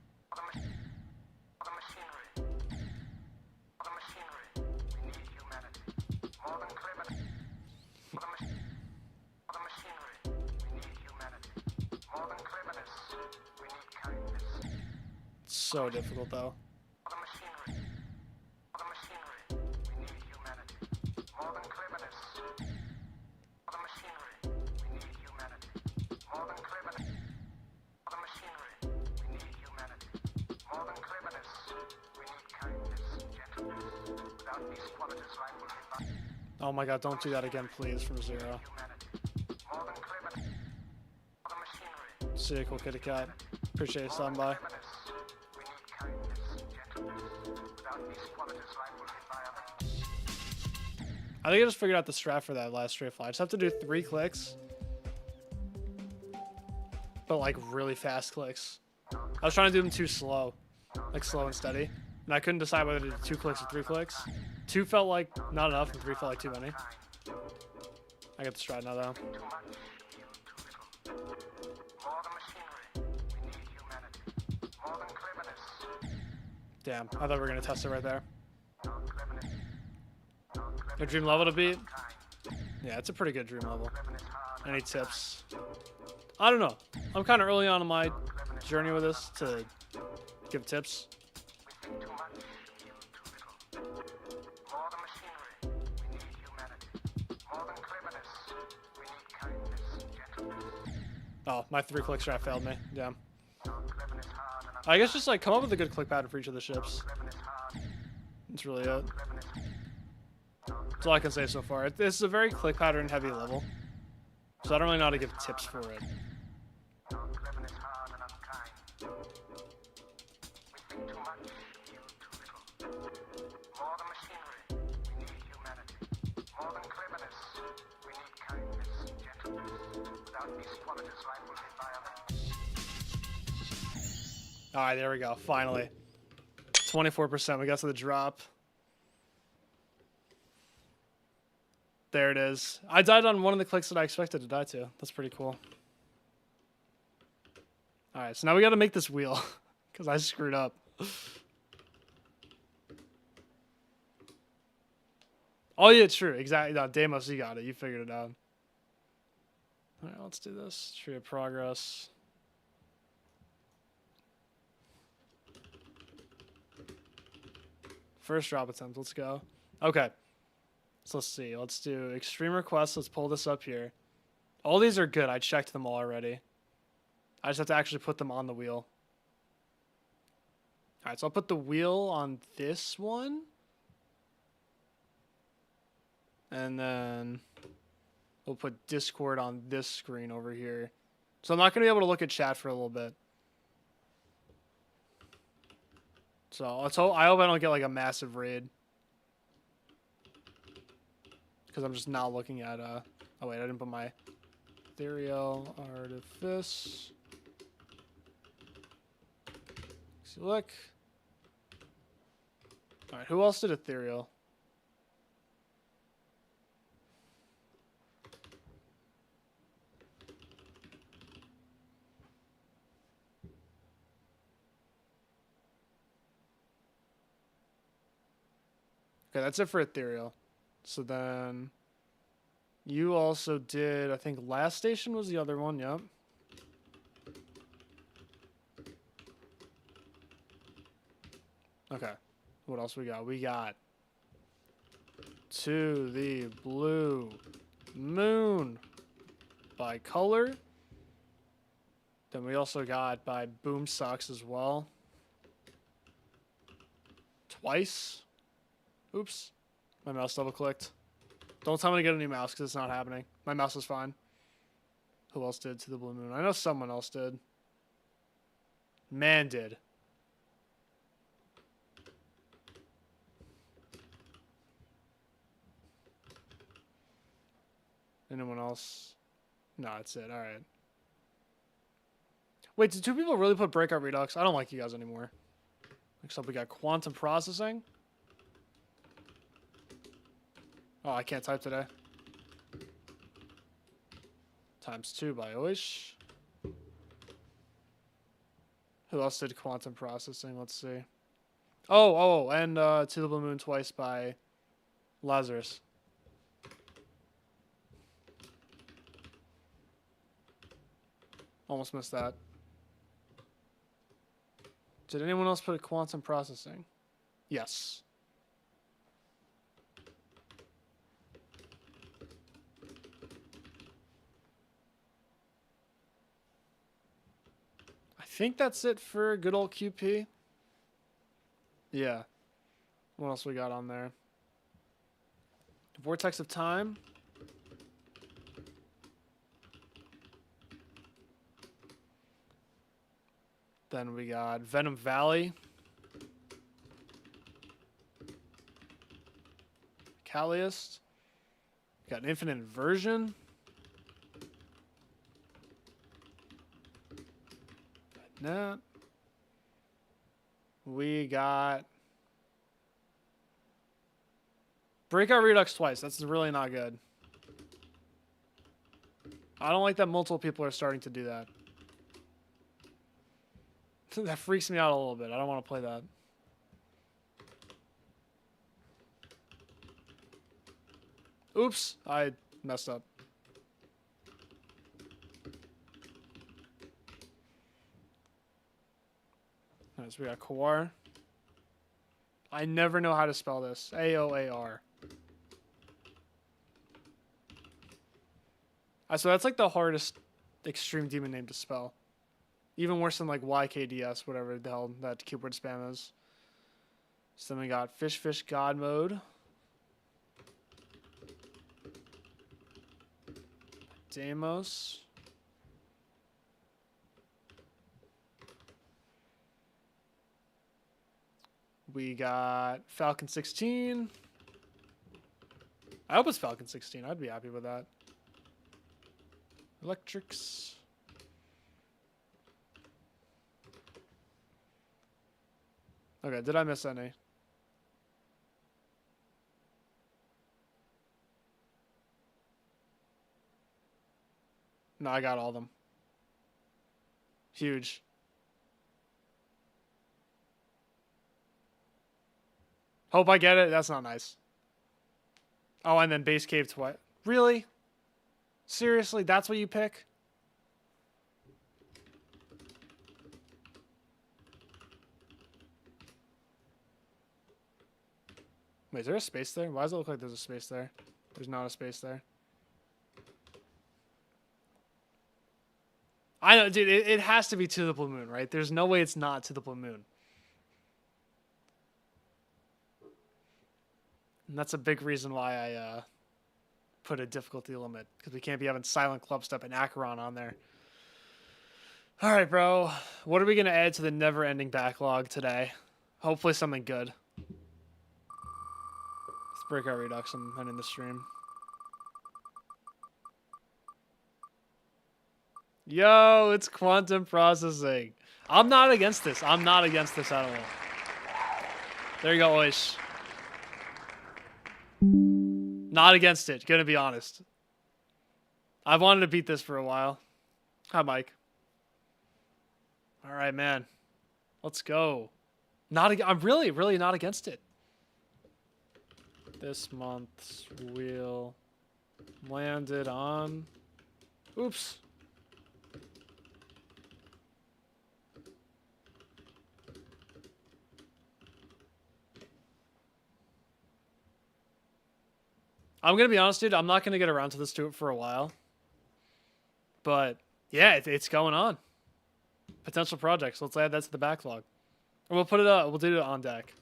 It's so difficult though. Oh my god, don't do that again, please, from zero. See you, cool kitty cat. Appreciate you stopping by. I think I just figured out the strat for that last straight fly. I just have to do 3 clicks. But like really fast clicks. I was trying to do them too slow. Like slow and steady. And I couldn't decide whether to do 2 clicks or 3 clicks. 2 felt like not enough and 3 felt like too many. I get the strat now though. Damn, I thought we were gonna test it right there. A dream level to beat? Yeah, it's a pretty good dream level. Any tips? I don't know. I'm kind of early on in my journey with this to give tips. Oh, my 3 click strat failed me. Damn. I guess just like come up with a good click pattern for each of the ships. That's really it. That's all I can say so far. This is a very click pattern heavy level. So I don't really know how to give tips for it. Alright, there we go. Finally. 24%. We got to the drop. There it is. I died on one of the clicks that I expected to die to. That's pretty cool. Alright, so now we got to make this wheel. Because I screwed up. Oh, yeah, true. Exactly. No, Deimos, you got it. You figured it out. Alright, let's do this. Tree of progress. First drop attempt. Let's go. Okay. So let's see. Let's do extreme requests. Let's pull this up here. All these are good. I checked them all already. I just have to actually put them on the wheel. Alright, so I'll put the wheel on this one. And then we'll put Discord on this screen over here. So I'm not going to be able to look at chat for a little bit. So I hope I don't get like a massive raid. Because I'm just not looking at, oh wait, I didn't put my ethereal artifice. See, look. Alright, who else did ethereal? Okay, that's it for ethereal. So then you also did, I think last station was the other one, yep. Okay, what else we got? We got To the Blue Moon by Color. Then we also got by Boom Socks as well. Twice. Oops. My mouse double clicked. Don't tell me to get a new mouse because it's not happening. My mouse is fine. Who else did To the Blue Moon? I know someone else did. Man did. Anyone else? No, that's it. All right. Wait, did 2 people really put Breakout Redux? I don't like you guys anymore. Next up, we got Quantum Processing. Oh, I can't type today. ×2 by Oish. Who else did quantum processing? Let's see. And To the Blue Moon twice by Lazarus. Almost missed that. Did anyone else put quantum processing? Yes. I think that's it for good old QP. Yeah. What else we got on there? Vortex of Time. Then we got Venom Valley. Calliest. Got an Infinite Inversion. That. We got Breakout Redux twice. That's really not good. I don't like that multiple people are starting to do that. That freaks me out a little bit. I don't want to play that. Oops, I messed up. Alright, so we got Kawar. I never know how to spell this. A-O-A-R. So that's like the hardest Extreme Demon name to spell. Even worse than like YKDS, whatever the hell that keyboard spam is. So then we got Fish Fish God Mode. Deimos. We got Falcon 16. I hope it's Falcon 16. I'd be happy with that. Electrics. Okay, did I miss any? No, I got all of them. Huge. Hope I get it. That's not nice. Oh, and then Base Cave twice. Really? Seriously? That's what you pick? Wait, is there a space there? Why does it look like there's a space there? There's not a space there. I know, dude, it has to be To the Blue Moon, right? There's no way it's not To the Blue Moon. And that's a big reason why I put a difficulty limit, because we can't be having Silent Clubstep and Acheron on there. All right, bro. What are we going to add to the never-ending backlog today? Hopefully something good. Let's Breakout Redux. I'm ending the stream. Yo, it's quantum processing. I'm not against this. I'm not against this at all. There you go, Oish. Not against it, gonna be honest. I've wanted to beat this for a while. Hi, Mike. All right, man. Let's go. I'm really, really not against it. This month's wheel landed on... Oops. I'm going to be honest, dude. I'm not going to get around to this for a while. But, yeah, it's going on. Potential projects. Let's add that to the backlog. Or we'll put it up. We'll do it on deck.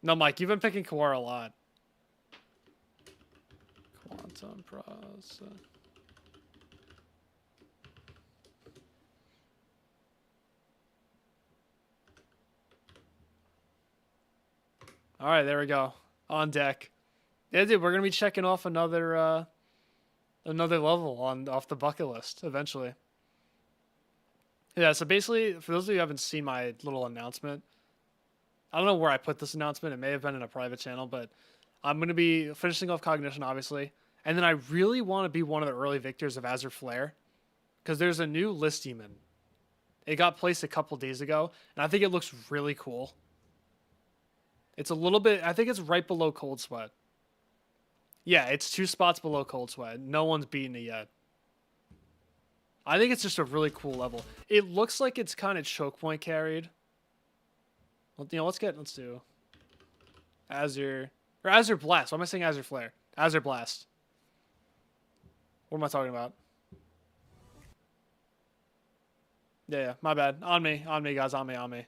No, Mike, you've been picking Kawar a lot. Quantum process. All right, there we go. On deck. Yeah, dude, we're gonna be checking off another level off the bucket list eventually. Yeah, so basically, for those of you who haven't seen my little announcement, I don't know where I put this announcement. It may have been in a private channel, but I'm gonna be finishing off Cognition, obviously, And then I really want to be one of the early victors of Azure Flare, because there's a new list demon. It got placed a couple days ago, and I think it looks really cool. It's a little bit, I think it's right below Cold Sweat. Yeah, it's 2 spots below Cold Sweat. No one's beaten it yet. I think it's just a really cool level. It looks like it's kind of choke point carried. Well, you know, let's do Azure, or Azure Blast. Why am I saying Azure Flare? Azure Blast. What am I talking about? Yeah, my bad. On me, guys, on me.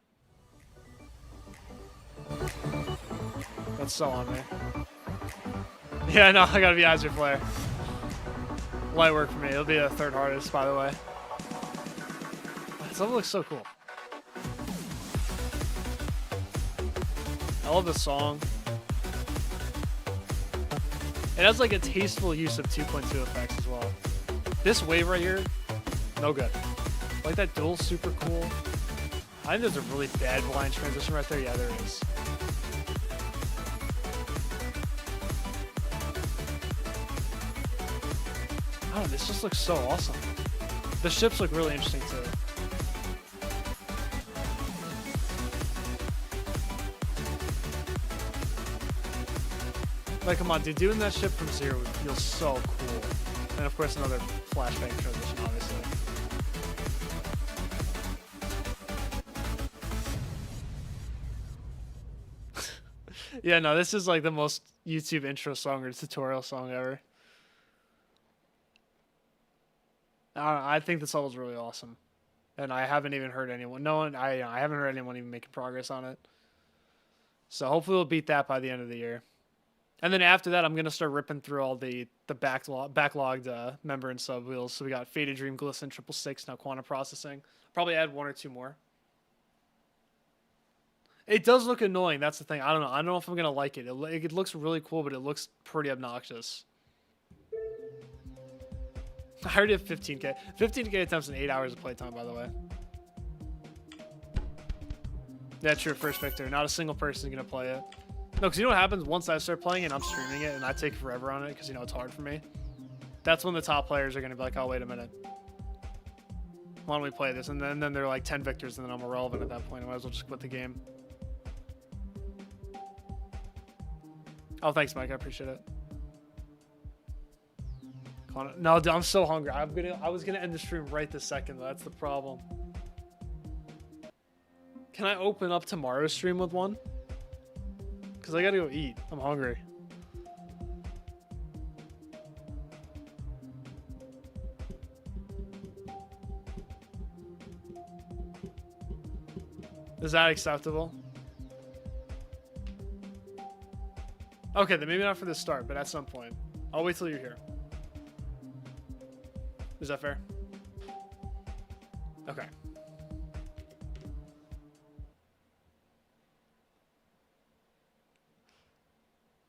That's so on me. Yeah, no, I gotta be Azure Flare. Light work for me. It'll be the 3rd hardest, by the way. This level looks so cool. I love the song. It has like a tasteful use of 2.2 effects as well. This wave right here, no good. Like that duel, super cool. I think there's a really bad blind transition right there. Yeah, there is. Oh, this just looks so awesome. The ships look really interesting too. Like, come on, dude, doing that ship from zero feels so cool. And of course, another flashbang transition, obviously. Yeah, no, this is like the most YouTube intro song or tutorial song ever. I think this level's really awesome, and I haven't even heard anyone. I haven't heard anyone even making progress on it. So hopefully we'll beat that by the end of the year, and then after that, I'm gonna start ripping through all the backlogged member and sub wheels. So we got Faded Dream, Glisten, 666, now Quantum Processing. Probably add 1 or 2 more. It does look annoying. That's the thing. I don't know. I don't know if I'm gonna like it. It looks really cool, but it looks pretty obnoxious. I already have 15k. 15k attempts in 8 hours of playtime, by the way. Yeah, true. First victor. Not a single person is going to play it. No, because you know what happens? Once I start playing it and I'm streaming it and I take forever on it because, you know, it's hard for me. That's when the top players are going to be like, oh, wait a minute. Why don't we play this? And then they're like 10 victors and then I'm irrelevant at that point. I might as well just quit the game. Oh, thanks, Mike. I appreciate it. No, dude, I'm so hungry. I was gonna end the stream right this second, though. That's the problem. Can I open up tomorrow's stream with one? Because I gotta go eat. I'm hungry. Is that acceptable? Okay, then maybe not for the start, but at some point. I'll wait till you're here. Is that fair? Okay.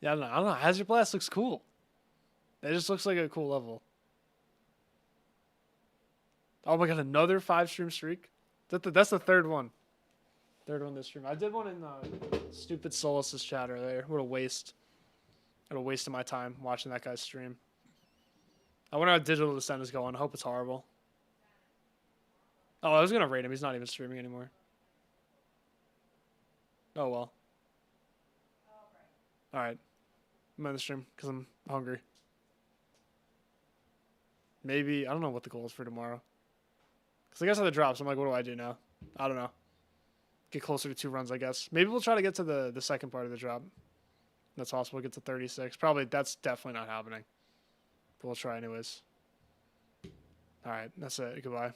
Yeah, I don't know. Hazard Blast looks cool. It just looks like a cool level. Oh my god, another 5-stream streak? That's the 3rd one. 3rd one this stream. I did one in Stupid Solus's chat earlier. What a waste. What a waste of my time watching that guy's stream. I wonder how Digital Descent is going. I hope it's horrible. Oh, I was going to rate him. He's not even streaming anymore. Oh, well. Alright. I'm in the stream because I'm hungry. Maybe, I don't know what the goal is for tomorrow. Because I guess I have the drops. I'm like, what do I do now? I don't know. Get closer to 2 runs, I guess. Maybe we'll try to get to the second part of the drop. That's possible. Get to 36. Probably, that's definitely not happening. But we'll try anyways. Alright, that's it. Goodbye.